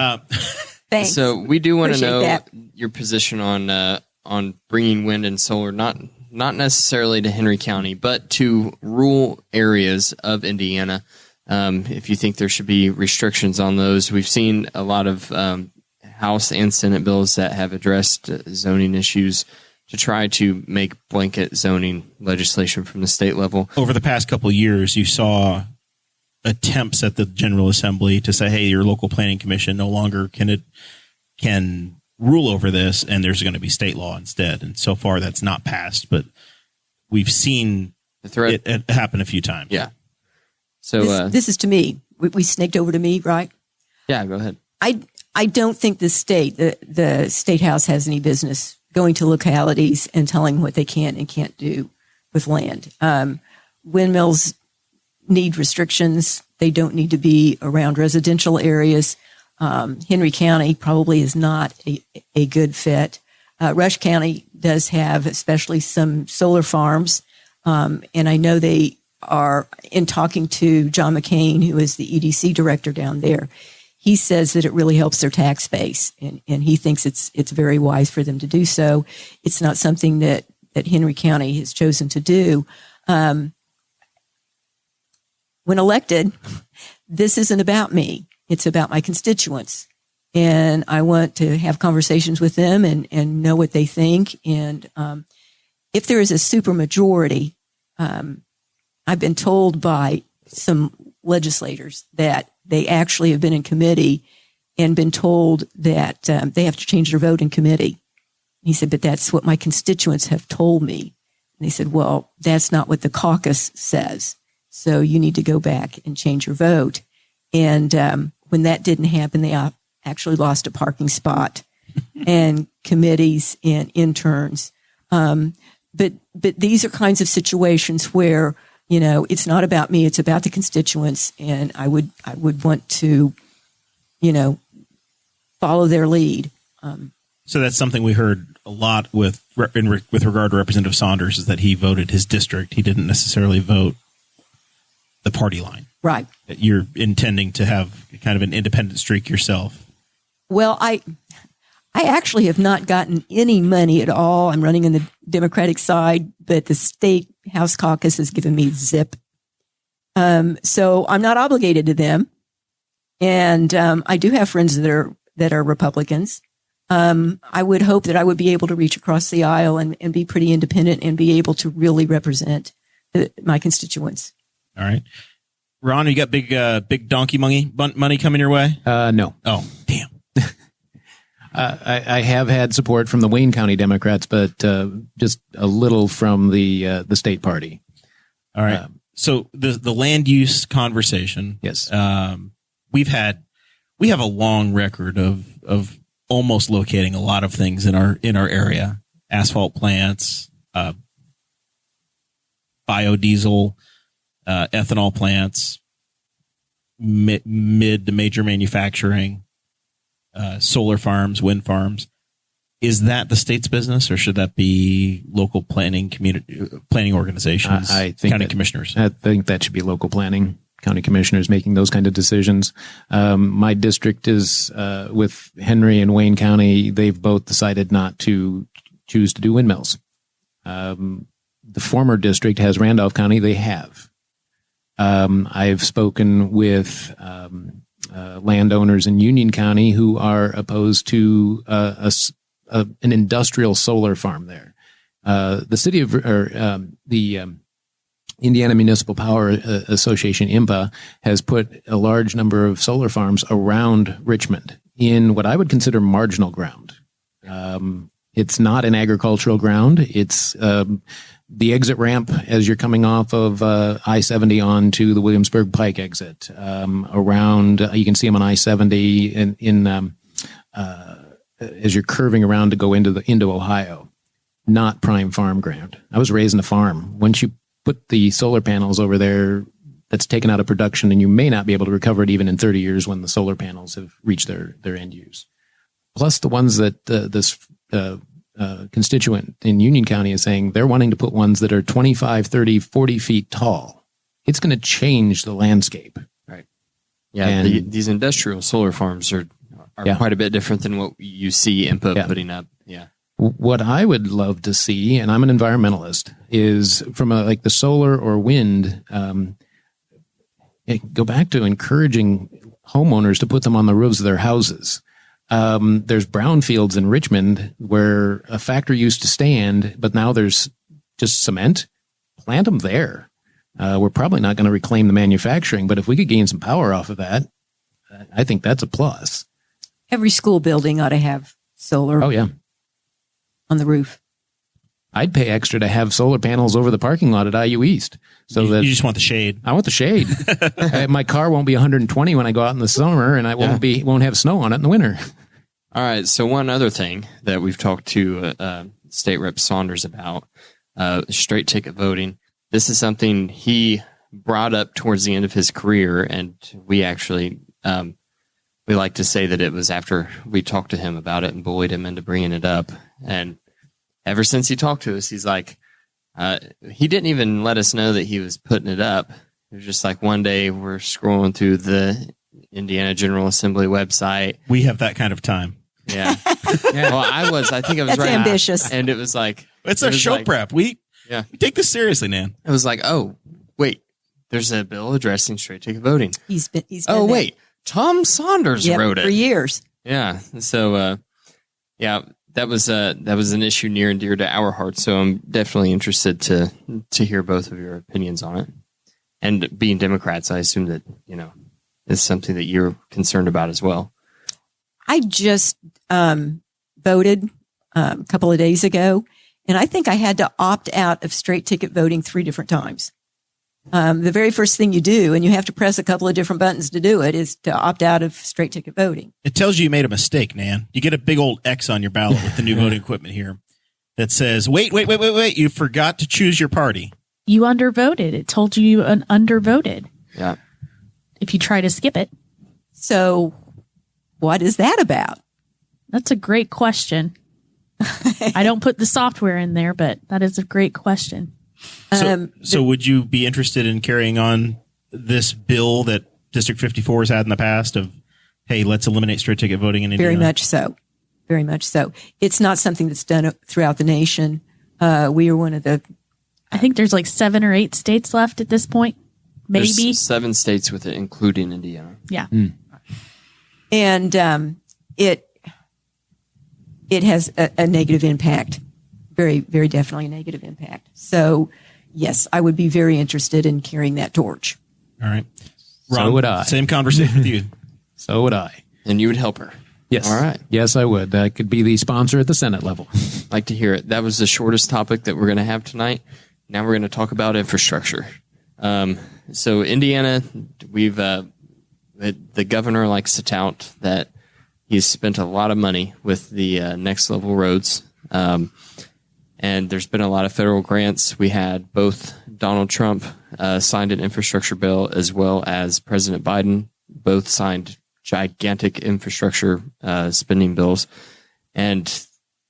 Thanks. So we do want to know that. your position on bringing wind and solar, not necessarily to Henry County, but to rural areas of Indiana. If you think there should be restrictions on those, we've seen a lot of House and Senate bills that have addressed zoning issues to try to make blanket zoning legislation from the state level. Over the past couple of years, you saw attempts at the General Assembly to say, hey, your local planning commission no longer can rule over this, and there's going to be state law instead. And so far, that's not passed, but we've seen it happen a few times. Yeah. So this is to me. We snaked over to me, right? Yeah, go ahead. I don't think the state house has any business going to localities and telling what they can and can't do with land. Windmills need restrictions. They don't need to be around residential areas. Henry County probably is not a good fit. Rush County does have especially some solar farms, and I know they are, in talking to John McCain, who is the EDC director down there, he says that it really helps their tax base, and he thinks it's very wise for them to do so. It's not something that Henry County has chosen to do. When elected, this isn't about me. It's about my constituents. And I want to have conversations with them and know what they think. And if there is a supermajority, I've been told by some legislators that they actually have been in committee and been told that they have to change their vote in committee. He said, but that's what my constituents have told me. And they said, well, that's not what the caucus says. So you need to go back and change your vote. And when that didn't happen, they actually lost a parking spot and committees and interns. But these are kinds of situations where, it's not about me, it's about the constituents. And I would want to, follow their lead. So that's something we heard a lot with regard to Representative Saunders, is that he voted his district. He didn't necessarily vote the party line. Right. You're intending to have kind of an independent streak yourself. Well, I actually have not gotten any money at all. I'm running on the Democratic side, but the state House caucus has given me zip. So I'm not obligated to them. And I do have friends that are Republicans. I would hope that I would be able to reach across the aisle and be pretty independent and be able to really represent my constituents. All right. Ron, you got big donkey money coming your way? No. Oh, damn. I have had support from the Wayne County Democrats, but just a little from the state party. All right. So the land use conversation. Yes. We have a long record of almost locating a lot of things in our area: asphalt plants, biodiesel, ethanol plants, mid to major manufacturing, solar farms, wind farms. Is that the state's business, or should that be local planning, community planning organizations, I think county commissioners? I think that should be local planning, county commissioners making those kind of decisions. My district is with Henry and Wayne County. They've both decided not to choose to do windmills. The former district has Randolph County. They have. I've spoken with landowners in Union County who are opposed to an industrial solar farm there. The city of the Indiana Municipal Power Association, IMPA, has put a large number of solar farms around Richmond in what I would consider marginal ground. It's not an agricultural ground. It's the exit ramp as you're coming off of I-70 onto the Williamsburg Pike exit. Around, you can see them on I-70 as you're curving around to go into Ohio. Not prime farm ground. I was raised in a farm. Once you put the solar panels over there, that's taken out of production, and you may not be able to recover it even in 30 years when the solar panels have reached their end use. Plus the ones that this constituent in Union County is saying they're wanting to put ones that are 25, 30, 40 feet tall. It's going to change the landscape. Right. Yeah. These industrial solar farms are quite a bit different than what you see IMPA putting up. Yeah. What I would love to see, and I'm an environmentalist, is from like the solar or wind, go back to encouraging homeowners to put them on the roofs of their houses. There's brownfields in Richmond where a factory used to stand, but now there's just cement. Plant them there. We're probably not going to reclaim the manufacturing, but if we could gain some power off of that, I think that's a plus. Every school building ought to have solar. Oh, yeah. On the roof. I'd pay extra to have solar panels over the parking lot at IU East. So you just want the shade. I want the shade. My car won't be 120 when I go out in the summer, and I won't have snow on it in the winter. All right. So one other thing that we've talked to State Rep Saunders about, straight ticket voting. This is something he brought up towards the end of his career, and we actually we like to say that it was after we talked to him about it and bullied him into bringing it up. And ever since he talked to us, he's like, he didn't even let us know that he was putting it up. It was just like one day we're scrolling through the Indiana General Assembly website. We have that kind of time. Yeah. Well, I think I was That's right. ambitious. And it was like, It's our show prep. We take this seriously, Nan. It was like, oh, wait, there's a bill addressing straight ticket voting. He's been oh, wait, Tom Saunders wrote it for years. Yeah. So, that was an issue near and dear to our hearts. So I'm definitely interested to hear both of your opinions on it. And being Democrats, I assume that, is something that you're concerned about as well. I just voted a couple of days ago, and I think I had to opt out of straight ticket voting 3 different times. The very first thing you do, and you have to press a couple of different buttons to do it, is to opt out of straight ticket voting. It tells you made a mistake, Nan. You get a big old X on your ballot with the new voting equipment here that says, wait, you forgot to choose your party. You undervoted. It told you undervoted. Yeah. If you try to skip it. So what is that about? That's a great question. I don't put the software in there, but that is a great question. So would you be interested in carrying on this bill that District 54 has had in the past of, hey, let's eliminate straight ticket voting in Indiana? Very much so. Very much so. It's not something that's done throughout the nation. We are one of the... I think there's like 7 or 8 states left at this point. Maybe. There's 7 states with it, including Indiana. Yeah. And it has a negative impact. Very, very definitely a negative impact. So, yes, I would be very interested in carrying that torch. All right. Ron, so would I. Same conversation with you. So would I. And you would help her. Yes. All right. Yes, I would. I could be the sponsor at the Senate level. Like to hear it. That was the shortest topic that we're going to have tonight. Now we're going to talk about infrastructure. So Indiana, we've the governor likes to tout that he's spent a lot of money with the next level roads. And there's been a lot of federal grants. We had both Donald Trump signed an infrastructure bill as well as President Biden both signed gigantic infrastructure spending bills. And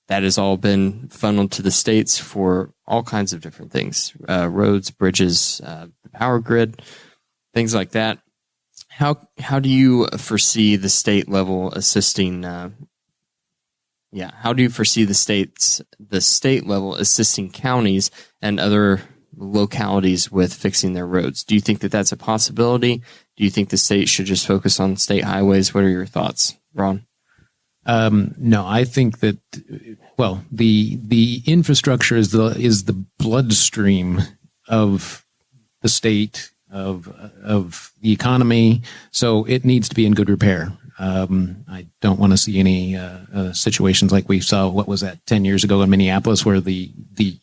that has all been funneled to the states for all kinds of different things, roads, bridges, the power grid, things like that. How do you foresee the state level assisting? How do you foresee the state level assisting counties and other localities with fixing their roads? Do you think that that's a possibility? Do you think the state should just focus on state highways? What are your thoughts, Ron? No, I think that, the infrastructure is the bloodstream of the state, of the economy. So it needs to be in good repair. I don't want to see any situations like we saw, 10 years ago in Minneapolis, where the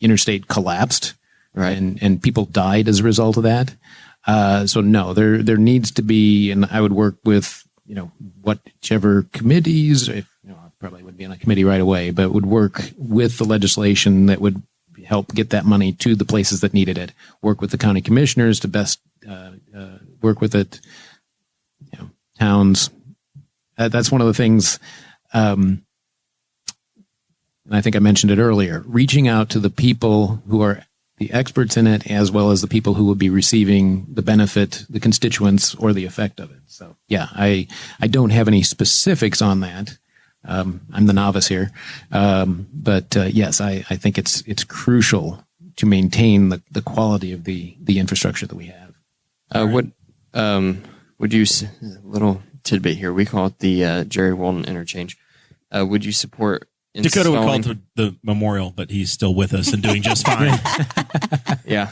interstate collapsed, right? And people died as a result of that. So no, there needs to be, and I would work with, whichever committees, I probably would be on a committee right away, but would work with the legislation that would help get that money to the places that needed it. Work with the county commissioners to best work with it, towns. That's one of the things, and I think I mentioned it earlier, reaching out to the people who are the experts in it, as well as the people who will be receiving the benefit, the constituents, or the effect of it. So, I don't have any specifics on that. I'm the novice here. But yes, I think it's crucial to maintain the quality of the infrastructure that we have. Would you, little tidbit here, we call it the Jerry Walden interchange. Would you support Dakota would call it the memorial, but he's still with us and doing just fine. Yeah.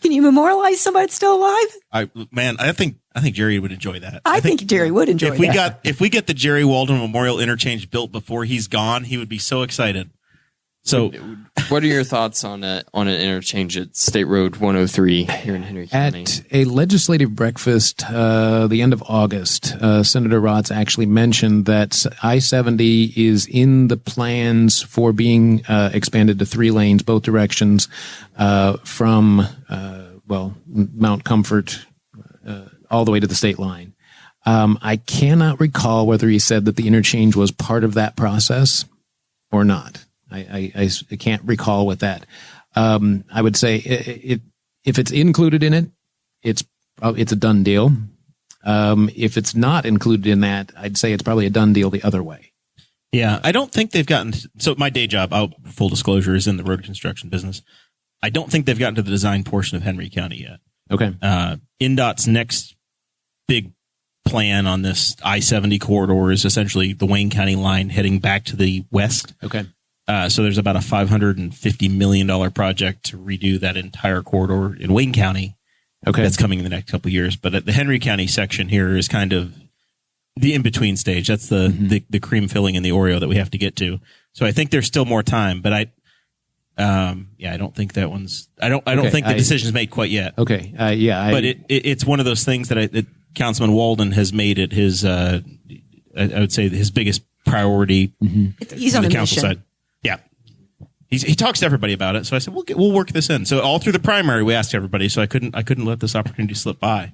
Can you memorialize somebody that's still alive? I think Jerry would enjoy that. I think Jerry would enjoy that. If we get the Jerry Walden Memorial Interchange built before he's gone, he would be so excited. So, what are your thoughts on an interchange at State Road 103 here in Henry County? At a legislative breakfast, the end of August, Senator Rotz actually mentioned that I-70 is in the plans for being expanded to 3 lanes, both directions, from Mount Comfort all the way to the state line. I cannot recall whether he said that the interchange was part of that process or not. I can't recall what that. I would say if it's included in it, it's a done deal. If it's not included in that, I'd say it's probably a done deal the other way. Yeah, I don't think they've gotten. So my day job, full disclosure, is in the road construction business. I don't think they've gotten to the design portion of Henry County yet. Okay. INDOT's next big plan on this I-70 corridor is essentially the Wayne County line heading back to the west. Okay. So there's about a $550 million project to redo that entire corridor in Wayne County. Okay. That's coming in the next couple of years. But the Henry County section here is kind of the in-between stage. That's the cream filling in the Oreo that we have to get to. So I think there's still more time, but I don't think that one's. I don't think the decision's made quite yet. Okay. But it's one of those things that Councilman Walden has made it his. I would say his biggest priority. He's on the a council mission. side. Yeah, he talks to everybody about it. So I said we'll work this in. So all through the primary, we asked everybody. So I couldn't let this opportunity slip by.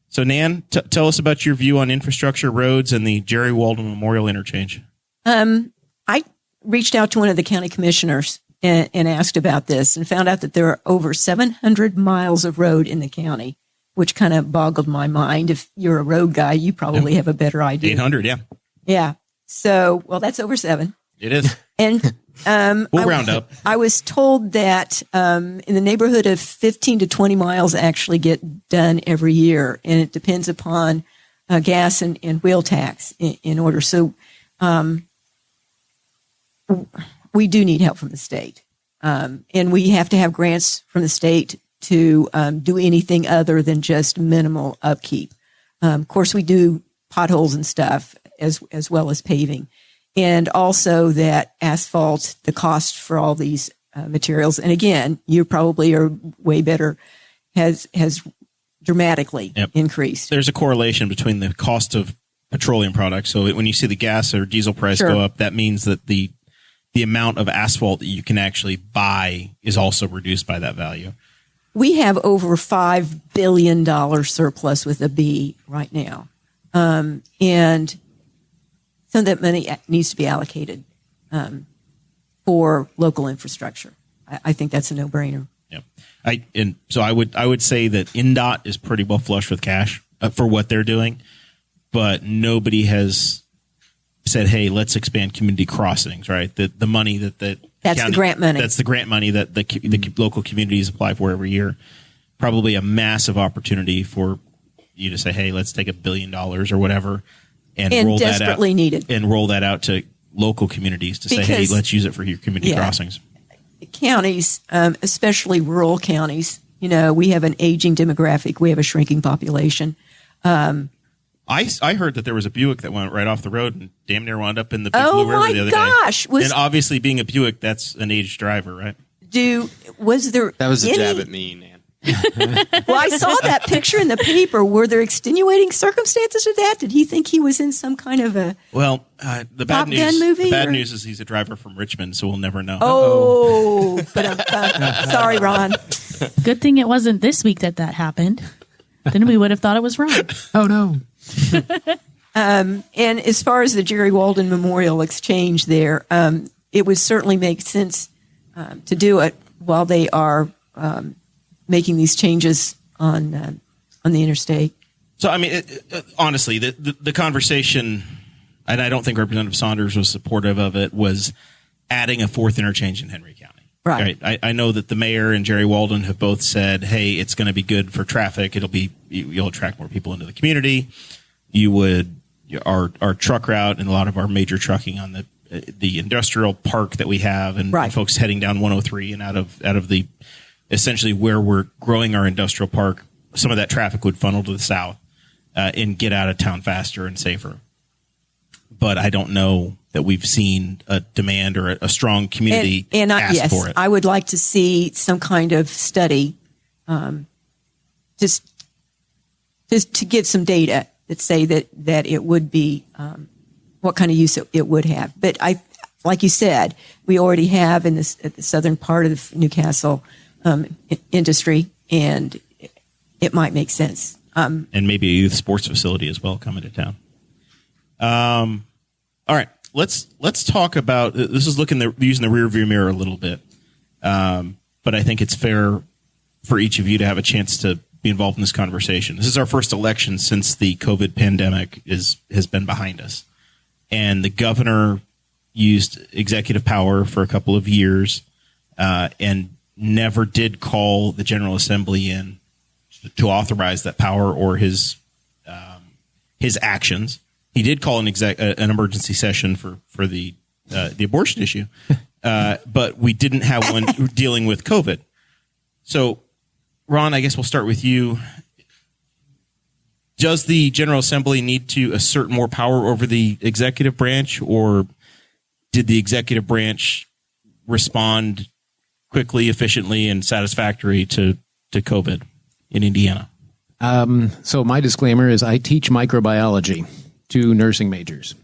So Nan, tell us about your view on infrastructure, roads, and the Jerry Walden Memorial Interchange. I reached out to one of the county commissioners and asked about this and found out that there are over 700 miles of road in the county, which kind of boggled my mind. If you're a road guy, you probably have a better idea. 800, yeah. Yeah. So, well, that's over 7. It is. And we'll round up. I was told that in the neighborhood of 15 to 20 miles actually get done every year, and it depends upon gas and wheel tax in order. So we do need help from the state, and we have to have grants from the state to do anything other than just minimal upkeep. Of course, we do potholes and stuff as well as paving. And also that asphalt, the cost for all these materials. And again, you probably are way better, has dramatically increased. There's a correlation between the cost of petroleum products. So when you see the gas or diesel price go up, that means that the amount of asphalt that you can actually buy is also reduced by that value. We have over $5 billion surplus with a B right now. And some of that money needs to be allocated for local infrastructure. I think that's a no-brainer. Yeah, I would say that INDOT is pretty well flush with cash for what they're doing, but nobody has said, "Hey, let's expand community crossings." Right? The money that's the grant money. That's the grant money that the local communities apply for every year. Probably a massive opportunity for you to say, "Hey, let's take $1 billion or whatever." And roll desperately that out, needed. And roll that out to local communities to say, hey, let's use it for your community crossings. Counties, especially rural counties, we have an aging demographic. We have a shrinking population. I heard that there was a Buick that went right off the road and damn near wound up in the Big Blue River the other day. And obviously being a Buick, that's an aged driver, right? That was a jab at me, Nan. Well, I saw that picture in the paper. Were there extenuating circumstances to that? Did he think he was in some kind of a the bad news? Movie, the bad news is he's a driver from Richmond, so we'll never know. Oh, but sorry, Ron. Good thing it wasn't this week that happened. Then we would have thought it was Ron. Oh no. And as far as the Jerry Walden Memorial Exchange, there, it would certainly make sense to do it while they are making these changes on the interstate. So, I mean, honestly, the conversation, and I don't think Representative Saunders was supportive of it, was adding a 4th interchange in Henry County. Right. I know that the mayor and Jerry Walden have both said, hey, it's going to be good for traffic. You'll attract more people into the community. Our truck route and a lot of our major trucking on the industrial park that we have and folks heading down 103 and out of the essentially where we're growing our industrial park, some of that traffic would funnel to the south and get out of town faster and safer. But I don't know that we've seen a demand or a strong community ask for it. I would like to see some kind of study, just to get some data that say that it would be what kind of use it would have. But like you said, we already have at the southern part of the Newcastle industry, and it might make sense And maybe a youth sports facility as well coming to town. All right, let's talk about this. Is using the rearview mirror a little bit, but I think it's fair for each of you to have a chance to be involved in this conversation. This is our first election since the COVID pandemic has been behind us, and the governor used executive power for a couple of years and never did call the General Assembly in to authorize that power or his actions. He did call an emergency session for the abortion issue, but we didn't have one dealing with COVID. So, Ron, I guess we'll start with you. Does the General Assembly need to assert more power over the executive branch, or did the executive branch respond quickly, efficiently, and satisfactory to COVID in Indiana? So my disclaimer is I teach microbiology to nursing majors.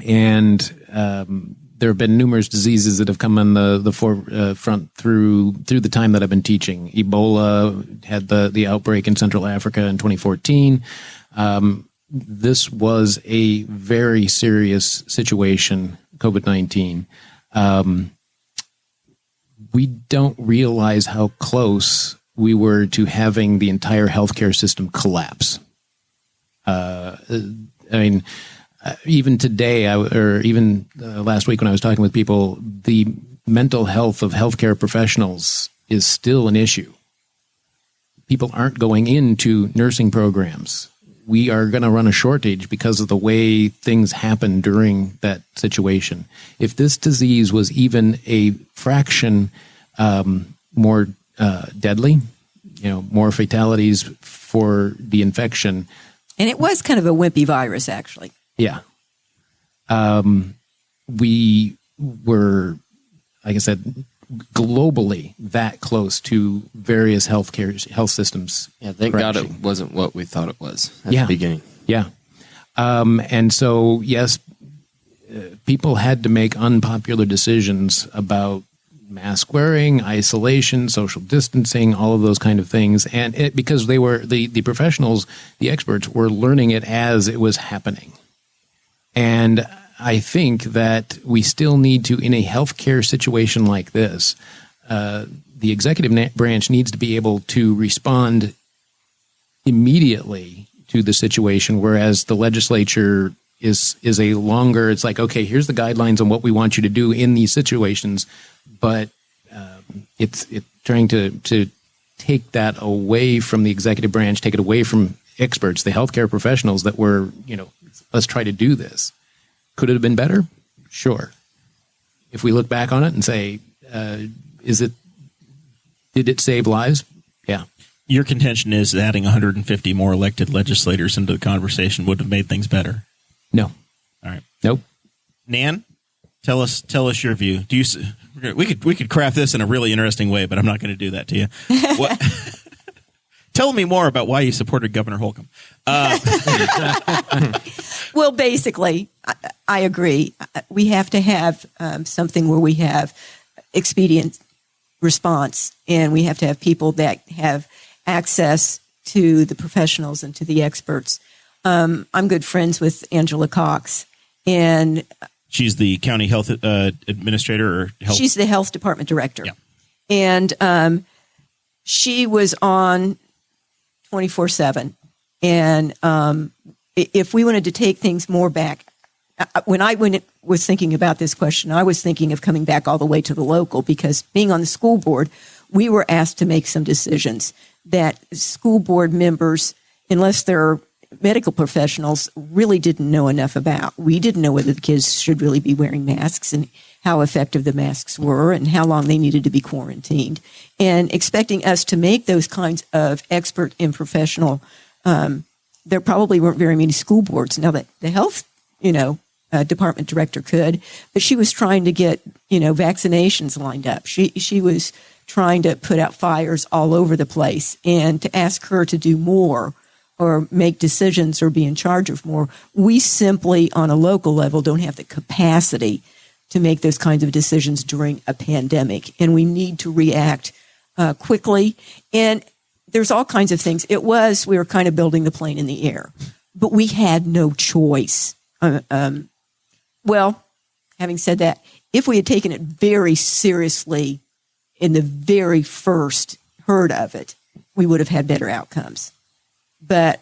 And there have been numerous diseases that have come on the forefront through the time that I've been teaching. Ebola had the outbreak in Central Africa in 2014. This was a very serious situation, COVID-19. We don't realize how close we were to having the entire healthcare system collapse. Even today, last week when I was talking with people, the mental health of healthcare professionals is still an issue. People aren't going into nursing programs. We are going to run a shortage because of the way things happen during that situation. If this disease was even a fraction more deadly, more fatalities for the infection. And it was kind of a wimpy virus, actually. Yeah. We were, like I said, globally that close to various health systems. Yeah, thank God it wasn't what we thought it was at the beginning. Yeah. And so, yes, people had to make unpopular decisions about mask wearing, isolation, social distancing, all of those kind of things. And because they were the professionals, the experts were learning it as it was happening. And I think that we still need to, in a healthcare situation like this, the executive branch needs to be able to respond immediately to the situation, whereas the legislature is a longer, it's like, okay, here's the guidelines on what we want you to do in these situations, but it's trying to take that away from the executive branch, take it away from experts, the healthcare professionals that were, let's try to do this. Could it have been better? Sure. If we look back on it and say, did it save lives? Yeah. Your contention is that adding 150 more elected legislators into the conversation would have made things better. No. All right. Nope. Nan, tell us your view. We could craft this in a really interesting way, but I'm not going to do that to you. Tell me more about why you supported Governor Holcomb. Well, basically, I agree. We have to have something where we have expedient response, and we have to have people that have access to the professionals and to the experts. I'm good friends with Angela Cox, and she's the county health administrator, or health. She's the health department director. Yeah. And she was on 24/7. And if we wanted to take things more back, when I was thinking about this question, I was thinking of coming back all the way to the local, because being on the school board, we were asked to make some decisions that school board members, unless they're medical professionals, really didn't know enough about. We didn't know whether the kids should really be wearing masks and how effective the masks were and how long they needed to be quarantined. And expecting us to make those kinds of expert and professional, there probably weren't very many school boards. Now that the health, department director could, but she was trying to get, vaccinations lined up. She was trying to put out fires all over the place, and to ask her to do more or make decisions or be in charge of more, we simply on a local level don't have the capacity to make those kinds of decisions during a pandemic, and we need to react quickly. And there's all kinds of things. We were kind of building the plane in the air, but we had no choice. Well, having said that, if we had taken it very seriously in the very first heard of it, we would have had better outcomes. But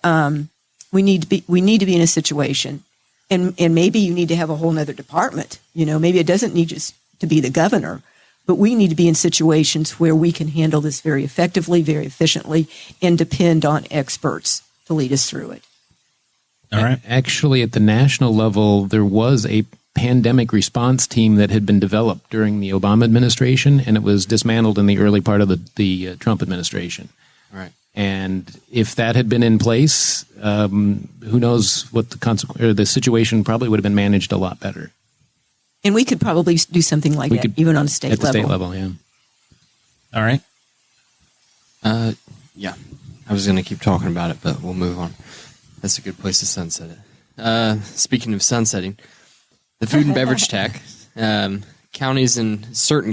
we need to be in a situation, and maybe you need to have a whole nother department. Maybe it doesn't need just to be the governor, but we need to be in situations where we can handle this very effectively, very efficiently, and depend on experts to lead us through it. All right. Actually, at the national level, there was a pandemic response team that had been developed during the Obama administration, and it was dismantled in the early part of the Trump administration. All right. And if that had been in place, who knows what the situation probably would have been managed a lot better. And we could probably do something like that, even on a state level. At the state level, yeah. All right. Yeah. I was going to keep talking about it, but we'll move on. That's a good place to sunset it. Speaking of sunsetting, the food and beverage tax, certain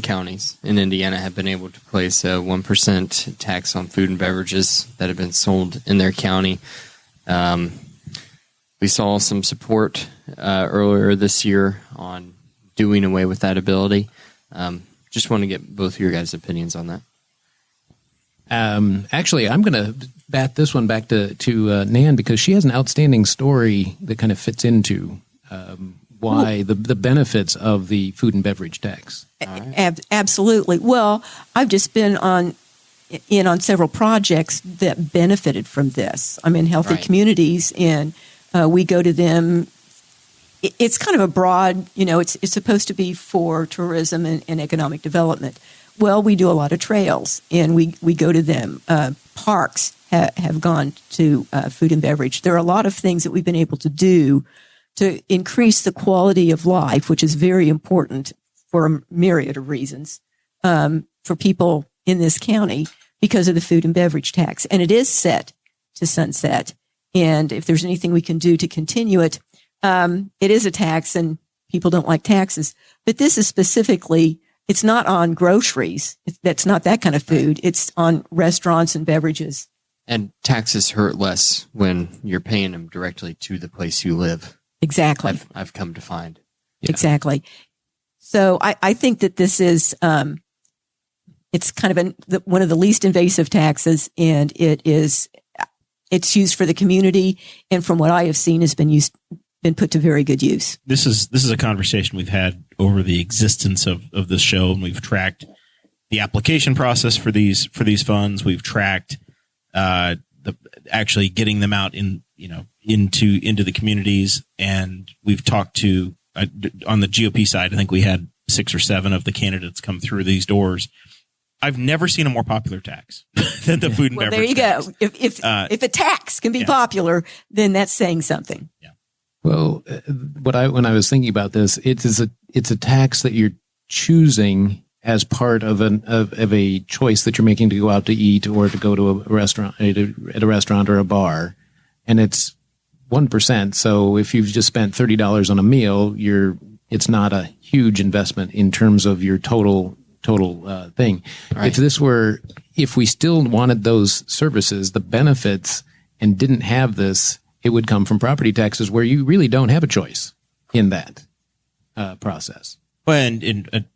counties in Indiana have been able to place a 1% tax on food and beverages that have been sold in their county. We saw some support earlier this year on doing away with that ability. Just want to get both of your guys' opinions on that. Actually, I'm going to bat this one back to Nan, because she has an outstanding story that kind of fits into why the benefits of the food and beverage tax. Absolutely. Well, I've just been on several projects that benefited from this. I'm in healthy communities, and we go to them. It's kind of a broad, it's supposed to be for tourism and economic development. Well, we do a lot of trails, and we go to them. Parks have gone to food and beverage. There are a lot of things that we've been able to do to increase the quality of life, which is very important for a myriad of reasons for people in this county because of the food and beverage tax. And it is set to sunset. And if there's anything we can do to continue it, it is a tax, and people don't like taxes. But this is specifically, it's not on groceries. That's not that kind of food. It's on restaurants and beverages. And taxes hurt less when you're paying them directly to the place you live. Exactly. I've come to find. Yeah. Exactly. So I think that this is, it's kind of one of the least invasive taxes, and it's used for the community. And from what I have seen, has been put to very good use. This is a conversation we've had over the existence of this show, and we've tracked the application process for these funds. We've tracked actually getting them out into the communities, and we've talked to on the GOP side. I think we had 6 or 7 of the candidates come through these doors. I've never seen a more popular tax than the food and beverage. There you tax. go. If a tax can be popular, then that's saying something. Yeah. Well, when I was thinking about this, it's a tax that you're choosing as part of a choice that you're making to go out to eat or to go to a restaurant, at a restaurant or a bar, and it's 1%. So if you've just spent $30 on a meal, it's not a huge investment in terms of your total thing. Right. If we still wanted those services, the benefits, and didn't have this, it would come from property taxes, where you really don't have a choice in that process. Well, and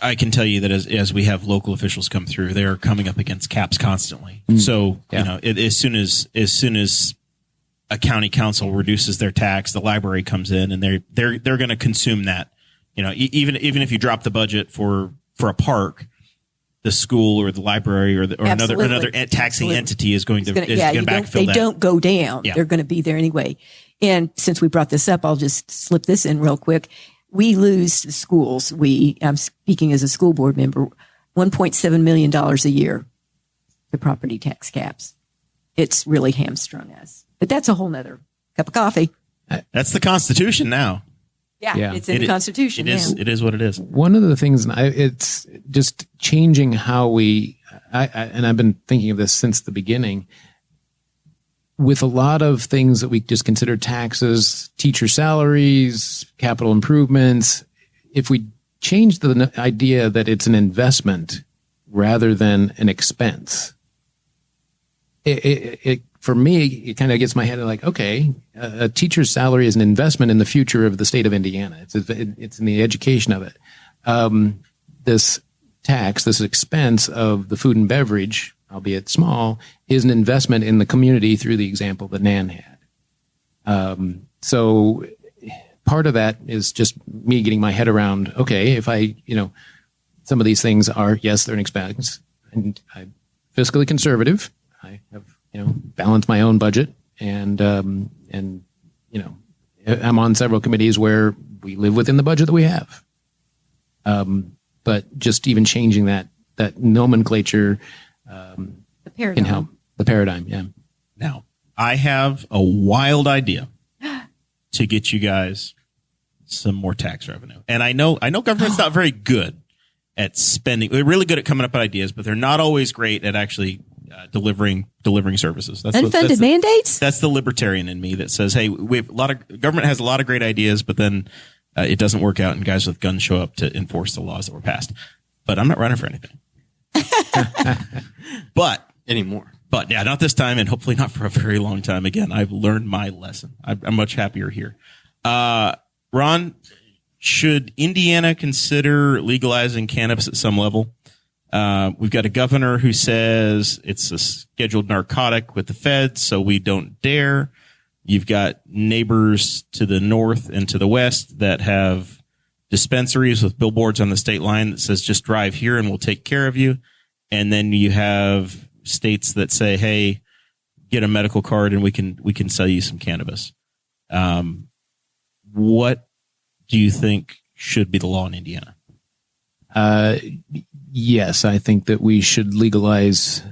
I can tell you that as we have local officials come through, they're coming up against caps constantly. So as soon as a county council reduces their tax, the library comes in, and they're going to consume that. Even if you drop the budget for a park, the school or the library or another taxing entity is going to backfill they that. don't go down. Yeah. They're going to be there anyway. And since we brought this up, I'll just slip this in real quick. We lose the schools. I'm speaking as a school board member, $1.7 million a year to property tax caps. It's really hamstrung us. But that's a whole nother cup of coffee. That's the Constitution now. Yeah. It's in the Constitution. It is what it is. One of the things, it's just changing how and I've been thinking of this since the beginning, with a lot of things that we just consider taxes, teacher salaries, capital improvements. If we change the idea that it's an investment rather than an expense, for me, it kind of gets my head like, okay, a teacher's salary is an investment in the future of the state of Indiana. It's in the education of it. This tax, this expense of the food and beverage, albeit small, is an investment in the community through the example that Nan had. So part of that is just me getting my head around, okay, if I, some of these things are, yes, they're an expense, and I'm fiscally conservative. I have, balanced my own budget, and I'm on several committees where we live within the budget that we have. But just even changing that nomenclature can help. The paradigm, yeah. Now, I have a wild idea to get you guys some more tax revenue. And I know government's not very good at spending. They're really good at coming up with ideas, but they're not always great at actually delivering services. Unfunded mandates? That's the libertarian in me that says, hey, government has a lot of great ideas, but then it doesn't work out and guys with guns show up to enforce the laws that were passed. But I'm not running for anything. But anymore. But yeah, not this time, and hopefully not for a very long time. Again, I've learned my lesson. I'm much happier here. Ron, should Indiana consider legalizing cannabis at some level? We've got a governor who says it's a scheduled narcotic with the feds, so we don't dare. You've got neighbors to the north and to the west that have dispensaries with billboards on the state line that says just drive here and we'll take care of you. And then you have states that say, hey, get a medical card and we can sell you some cannabis. What do you think should be the law in Indiana? Yes, I think that we should legalize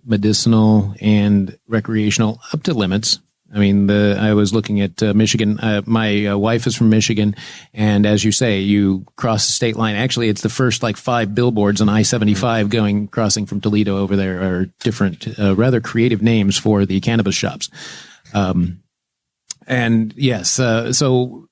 medicinal and recreational up to limits. I mean, I was looking at Michigan. My wife is from Michigan, and as you say, you cross the state line. Actually, it's the first 5 billboards on I-75 crossing from Toledo over there are different, rather creative names for the cannabis shops. And yes, so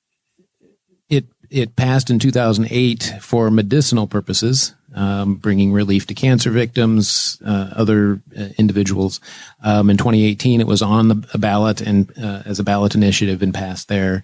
it passed in 2008 for medicinal purposes, bringing relief to cancer victims, other individuals. In 2018, it was on the ballot and as a ballot initiative and passed there.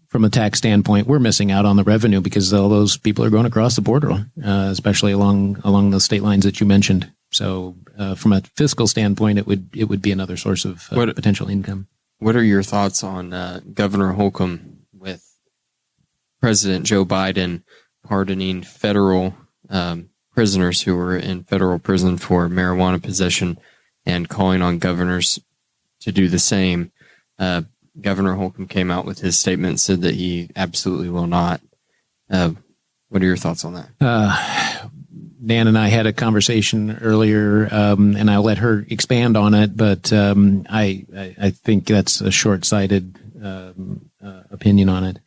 From a tax standpoint, we're missing out on the revenue because all those people are going across the border, especially along the state lines that you mentioned. So, from a fiscal standpoint, it would be another source of potential income. What are your thoughts on Governor Holcomb with President Joe Biden pardoning federal prisoners who were in federal prison for marijuana possession and calling on governors to do the same? Governor Holcomb came out with his statement and said that he absolutely will not. What are your thoughts on that? Nan and I had a conversation earlier, and I'll let her expand on it, but I think that's a short-sighted opinion on it.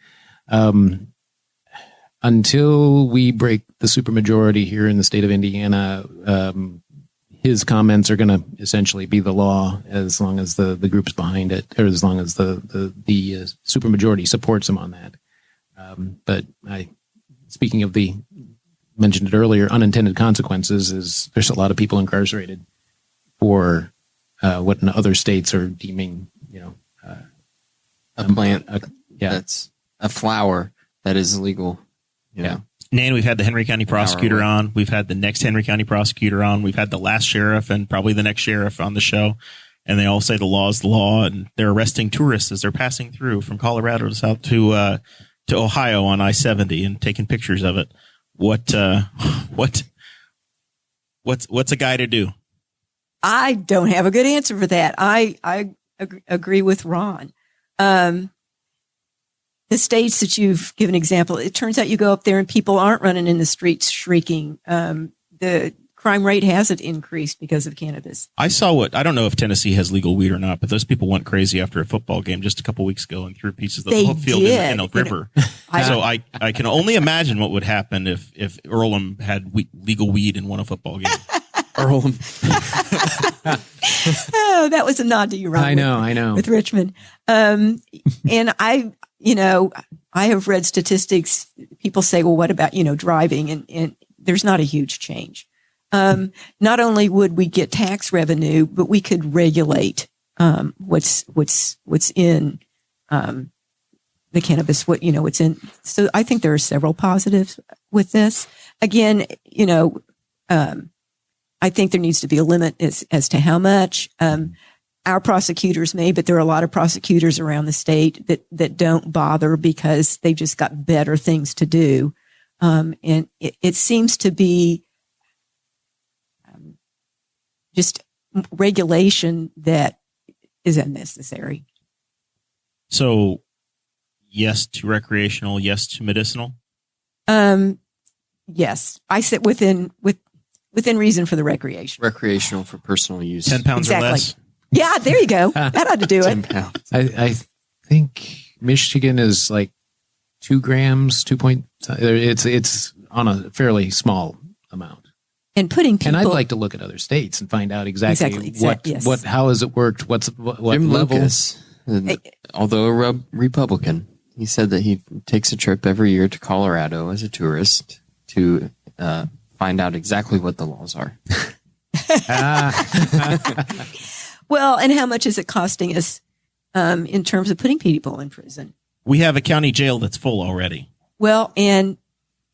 Until we break the supermajority here in the state of Indiana, his comments are going to essentially be the law as long as the group's behind it, or as long as the supermajority supports him on that. But speaking of mentioned it earlier, unintended consequences is there's a lot of people incarcerated for what in other states are deeming, a plant that's a flower that is illegal. Nan, we've had the Henry County prosecutor on. We've had the next Henry County prosecutor on. We've had the last sheriff and probably the next sheriff on the show. And they all say the law is the law, and they're arresting tourists as they're passing through from Colorado to south to Ohio on I-70 and taking pictures of it. What's a guy to do? I don't have a good answer for that. I agree with Ron. The states that you've given example, it turns out you go up there and people aren't running in the streets shrieking. The crime rate hasn't increased because of cannabis. I don't know if Tennessee has legal weed or not, but those people went crazy after a football game just a couple weeks ago and threw pieces of the whole field in the river. So I can only imagine what would happen if Earlham had legal weed and won a football game. Earlham. Oh, that was a nod to you, Ron. I know. With Richmond. And I have read statistics. People say, well, what about, driving? And there's not a huge change. Not only would we get tax revenue, but we could regulate what's in the cannabis. What's in. So I think there are several positives with this. Again, I think there needs to be a limit as to how much. Our prosecutors may, but there are a lot of prosecutors around the state that don't bother because they've just got better things to do. And it seems to be just regulation that is unnecessary. So, yes to recreational, yes to medicinal? Yes. I sit within reason for the recreation. Recreational for personal use. 10 pounds Exactly. or less? Yeah, there you go. That ought to do 10 it. pounds. I think Michigan is like 2 grams, it's on a fairly small amount. And putting people. And I'd like to look at other states and find out exactly yes. how has it worked? What Jim level? Lucas, although a Republican, he said that he takes a trip every year to Colorado as a tourist to find out exactly what the laws are. Well, and how much is it costing us in terms of putting people in prison? We have a county jail that's full already. Well, and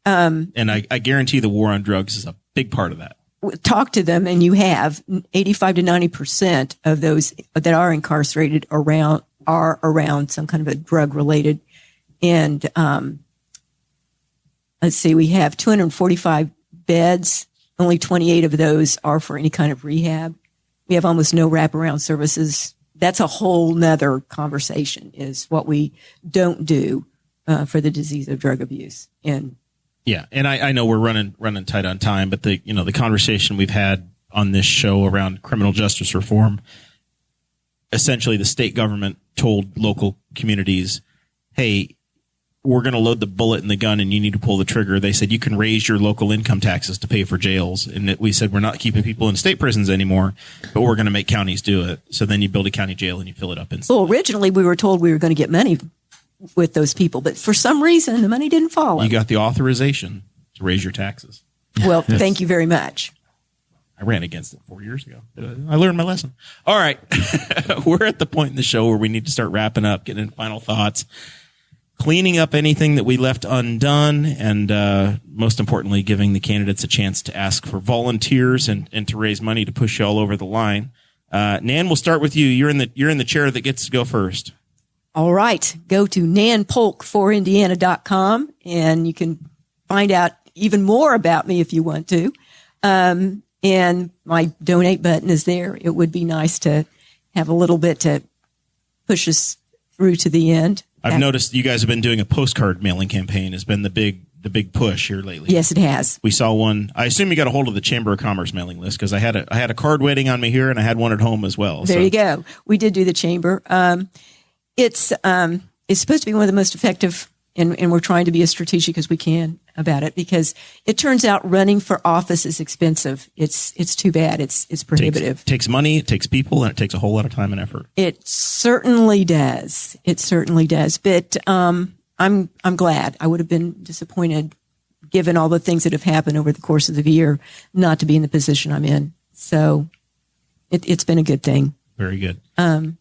I guarantee the war on drugs is a big part of that. talk to them, and you have 85 to 90% of those that are incarcerated are around some kind of a drug related. And let's see, we have 245 beds. Only 28 of those are for any kind of rehab. We have almost no wraparound services. That's a whole nother conversation, is what we don't do for the disease of drug abuse. And yeah, and I know we're running tight on time, but the conversation we've had on this show around criminal justice reform, essentially the state government told local communities, hey, we're going to load the bullet in the gun and you need to pull the trigger. They said you can raise your local income taxes to pay for jails. And we said we're not keeping people in state prisons anymore, but we're going to make counties do it. So then you build a county jail and you fill it up instantly. well, originally we were told we were going to get money with those people, but for some reason the money didn't follow. You got the authorization to raise your taxes. Well, thank you very much. I ran against it 4 years ago. I learned my lesson. All right. We're at the point in the show where we need to start wrapping up, getting in final thoughts, cleaning up anything that we left undone, and most importantly, giving the candidates a chance to ask for volunteers and to raise money to push you all over the line. Nan, we'll start with you. You're in the chair that gets to go first. All right. Go to nanpolk4indiana.com and you can find out even more about me if you want to. And my donate button is there. It would be nice to have a little bit to push us through to the end. I've noticed you guys have been doing a postcard mailing campaign. Has been the big push here lately. Yes, it has. We saw one. I assume you got a hold of the Chamber of Commerce mailing list, because I had a card waiting on me here and I had one at home as well. There you go. We did do the chamber. It's supposed to be one of the most effective, and we're trying to be as strategic as we can about it, because it turns out running for office is expensive. It's too bad. It's prohibitive. It takes money, it takes people, and it takes a whole lot of time and effort. It certainly does. It certainly does. But I'm glad. I would have been disappointed, given all the things that have happened over the course of the year, not to be in the position I'm in. So it's been a good thing. Very good. And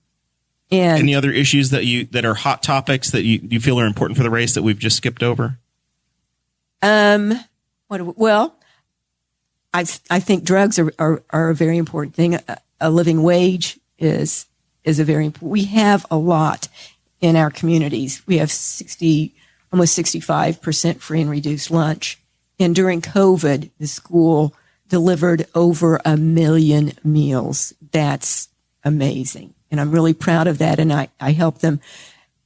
any other issues that are hot topics that you feel are important for the race that we've just skipped over? Well, I think drugs are a very important thing. A living wage is a very important. We have a lot in our communities. We have almost 65% free and reduced lunch. And during COVID, the school delivered over 1 million meals. That's amazing. And I'm really proud of that. And I help them.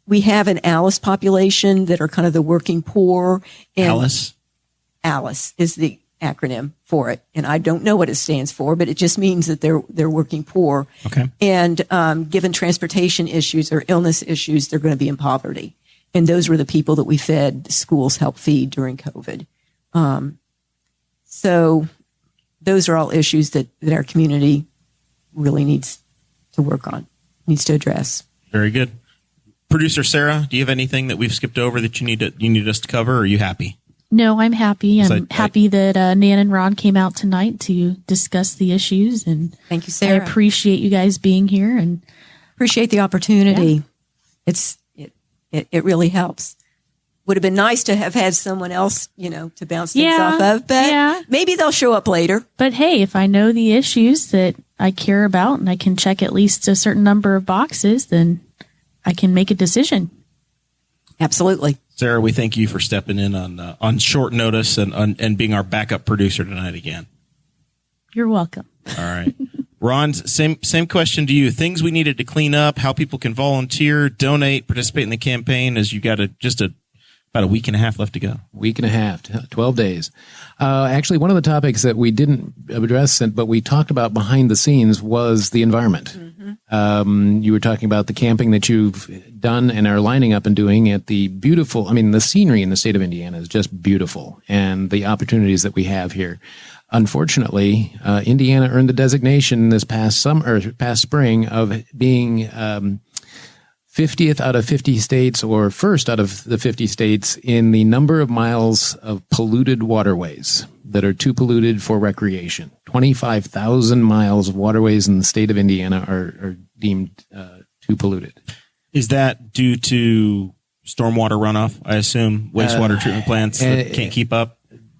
We have an ALICE population that are kind of the working poor. And ALICE? ALICE is the acronym for it. And I don't know what it stands for, but it just means that they're working poor. Okay. And given transportation issues or illness issues, they're going to be in poverty. And those were the people that we fed, the schools helped feed during COVID. So those are all issues that our community really needs to work on, needs to address. Very good. Producer Sarah, do you have anything that we've skipped over that you need us to cover, or are you happy? No, I'm happy. I'm 'Cause happy that Nan and Ron came out tonight to discuss the issues, and Thank you, I Sarah. appreciate you guys being here. And Appreciate the opportunity. It really helps. Would have been nice to have had someone else, to bounce things Yeah, off of, but yeah. maybe they'll show up later. but hey, if I know the issues that I care about and I can check at least a certain number of boxes, then I can make a decision. Absolutely. Sarah, we thank you for stepping in on short notice and being our backup producer tonight again. You're welcome. All right. Ron, same question to you. Things we needed to clean up, how people can volunteer, donate, participate in the campaign, as you got about a week and a half left to go. Week and a half, 12 days. Actually, one of the topics that we didn't address, but we talked about behind the scenes, was the environment. You were talking about the camping that you've done and are lining up and doing at the beautiful, the scenery in the state of Indiana is just beautiful, and the opportunities that we have here. Unfortunately, Indiana earned the designation this past spring of being 50th out of 50 states, or first out of the 50 states in the number of miles of polluted waterways that are too polluted for recreation. 25,000 miles of waterways in the state of Indiana are deemed too polluted. Is that due to stormwater runoff, I assume? Wastewater treatment plants that can't keep up?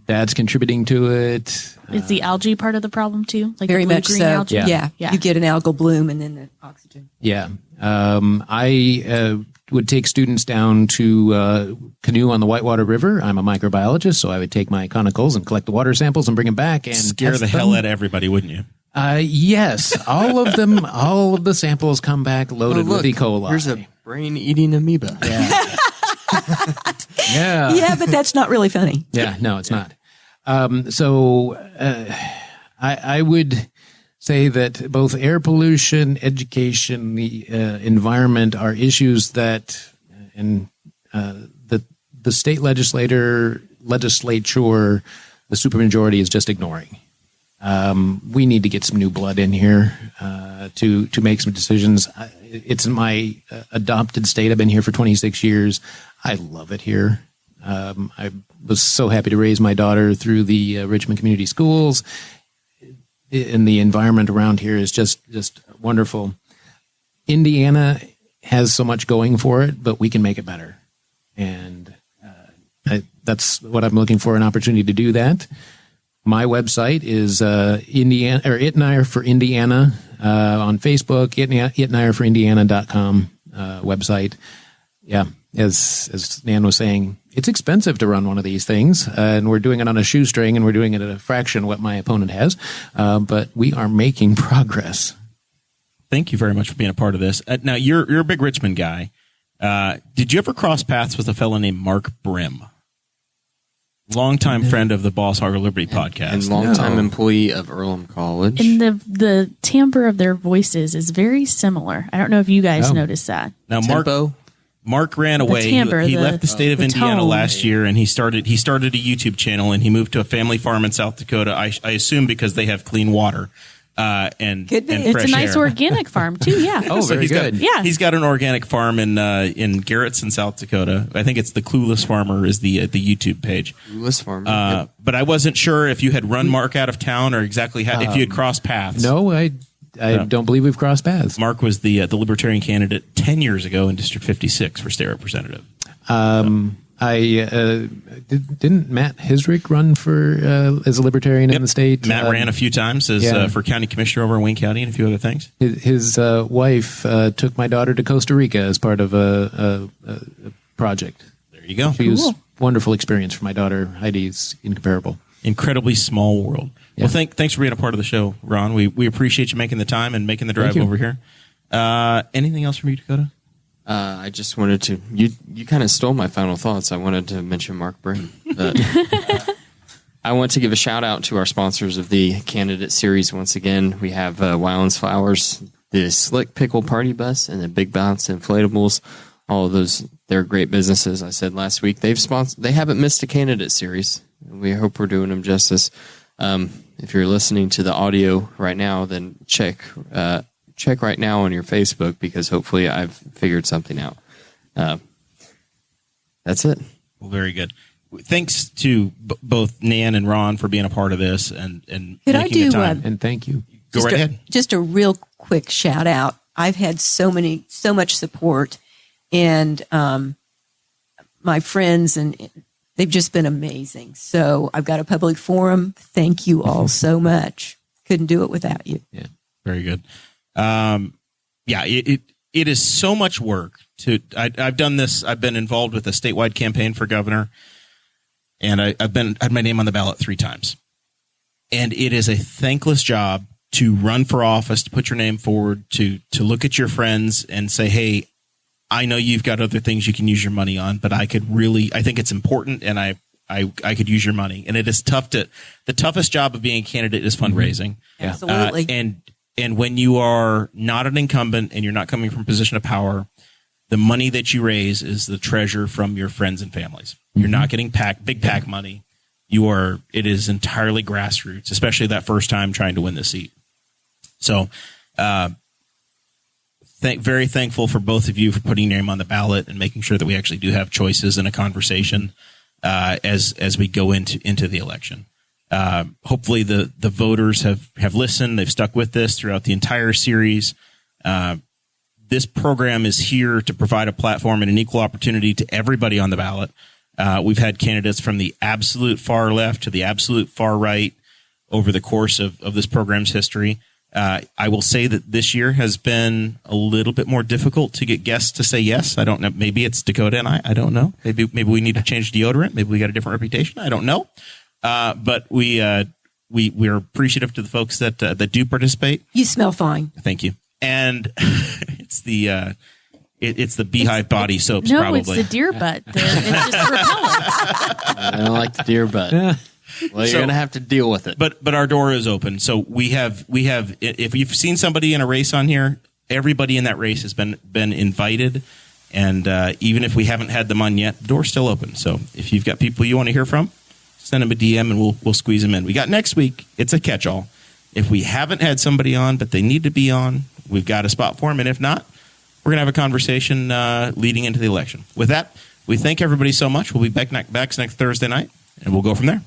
That's contributing to it. Is the algae part of the problem too? Like Very the much blue-green so. algae? Yeah. You get an algal bloom and then the oxygen. Yeah. I would take students down to canoe on the Whitewater River. I'm a microbiologist, so I would take my conicals and collect the water samples and bring them back and Scare test the them. hell out of everybody, wouldn't you? Yes. All of them, all of the samples come back loaded with E. coli. Here's a brain-eating amoeba. Yeah. Yeah, but that's not really funny. Yeah, no, it's not. I would say that both air pollution, education, the environment are issues that, and the state legislature, the supermajority is just ignoring. We need to get some new blood in here to make some decisions. It's my adopted state. I've been here for 26 years. I love it here. I was so happy to raise my daughter through the Richmond Community Schools, and the environment around here is just wonderful. Indiana has so much going for it, but we can make it better, and that's what I'm looking for, an opportunity to do that. My website is Indiana, or Itnyre for Indiana, on Facebook, itnyreforindiana.com website. Yeah, as Nan was saying, it's expensive to run one of these things, and we're doing it on a shoestring, and we're doing it at a fraction of what my opponent has, but we are making progress. Thank you very much for being a part of this. Now, you're a big Richmond guy. Did you ever cross paths with a fellow named Mark Brim? Longtime friend of the Boss Hog of Liberty podcast. And longtime employee of Earlham College. And the timbre of their voices is very similar. I don't know if you guys noticed that. Now, Tempo. Mark ran away. timbre, He left the state of Indiana tone. last year, and he started a YouTube channel, and he moved to a family farm in South Dakota. I assume because they have clean water and Could be. and It's fresh a nice air. organic farm too. Yeah. Oh, So very he's got- good. Yeah. He's got an organic farm in Garrettson, South Dakota. I think it's the Clueless Farmer is the YouTube page. Lewis Farmer. But I wasn't sure if you had run Mark out of town or exactly if you had crossed paths. No, I don't believe we've crossed paths. Mark was the Libertarian candidate 10 years ago in District 56 for state representative. Didn't Matt Hisrick run for as a Libertarian in the state? Matt ran a few times for county commissioner over in Wayne County and a few other things. His wife took my daughter to Costa Rica as part of a project. There you go. She was wonderful experience for my daughter. Heidi's incomparable. Incredibly small world. Yeah. Well, thanks for being a part of the show, Ron. We appreciate you making the time and making the drive you. over here. Anything else from you, Dakota? I just wanted to. You kind of stole my final thoughts. I wanted to mention Mark Brim. But I want to give a shout out to our sponsors of the candidate series. Once again, we have Weiland's Flowers, the Slick Pickle Party Bus, and the Big Bounce Inflatables. All of those, they're great businesses. I said last week they haven't missed a candidate series. We hope we're doing them justice. If you're listening to the audio right now, then check right now on your Facebook, because hopefully I've figured something out. That's it. Well, very good. thanks to both Nan and Ron for being a part of this and Could I making the do, time. And thank you. Go right ahead. Just a real quick shout out. I've had so much support, and my friends, and they've just been amazing. So I've got a public forum. Thank you all so much. Couldn't do it without you. Yeah. Very good. It is so much work I've done this. I've been involved with a statewide campaign for governor, and I've had my name on the ballot 3 times. And it is a thankless job to run for office, to put your name forward, to look at your friends and say, hey, I know you've got other things you can use your money on, but I think it's important, and I could use your money. And it is the toughest job of being a candidate is fundraising. Yeah. Absolutely. And when you are not an incumbent and you're not coming from a position of power, the money that you raise is the treasure from your friends and families. You're not getting big PAC money. It is entirely grassroots, especially that first time trying to win the seat. So, very thankful for both of you for putting your name on the ballot and making sure that we actually do have choices in a conversation as we go into the election. Hopefully the voters have listened. They've stuck with this throughout the entire series. This program is here to provide a platform and an equal opportunity to everybody on the ballot. We've had candidates from the absolute far left to the absolute far right over the course of this program's history. I will say that this year has been a little bit more difficult to get guests to say yes. I don't know. Maybe it's Dakota and I don't know. Maybe we need to change deodorant. Maybe we got a different reputation. I don't know. But we're appreciative to the folks that do participate. You smell fine. Thank you. And it's the beehive body soaps. No, probably. it's the deer butt. It's just repellent. I don't like the deer butt. Well, you're gonna have to deal with it. But our door is open. So we have. If you've seen somebody in a race on here, everybody in that race has been invited, and even if we haven't had them on yet, the door's still open. So if you've got people you want to hear from, send them a DM and we'll squeeze them in. We got next week. It's a catch-all. If we haven't had somebody on, but they need to be on, we've got a spot for them. And if not, we're gonna have a conversation leading into the election. With that, we thank everybody so much. We'll be back next Thursday night, and we'll go from there.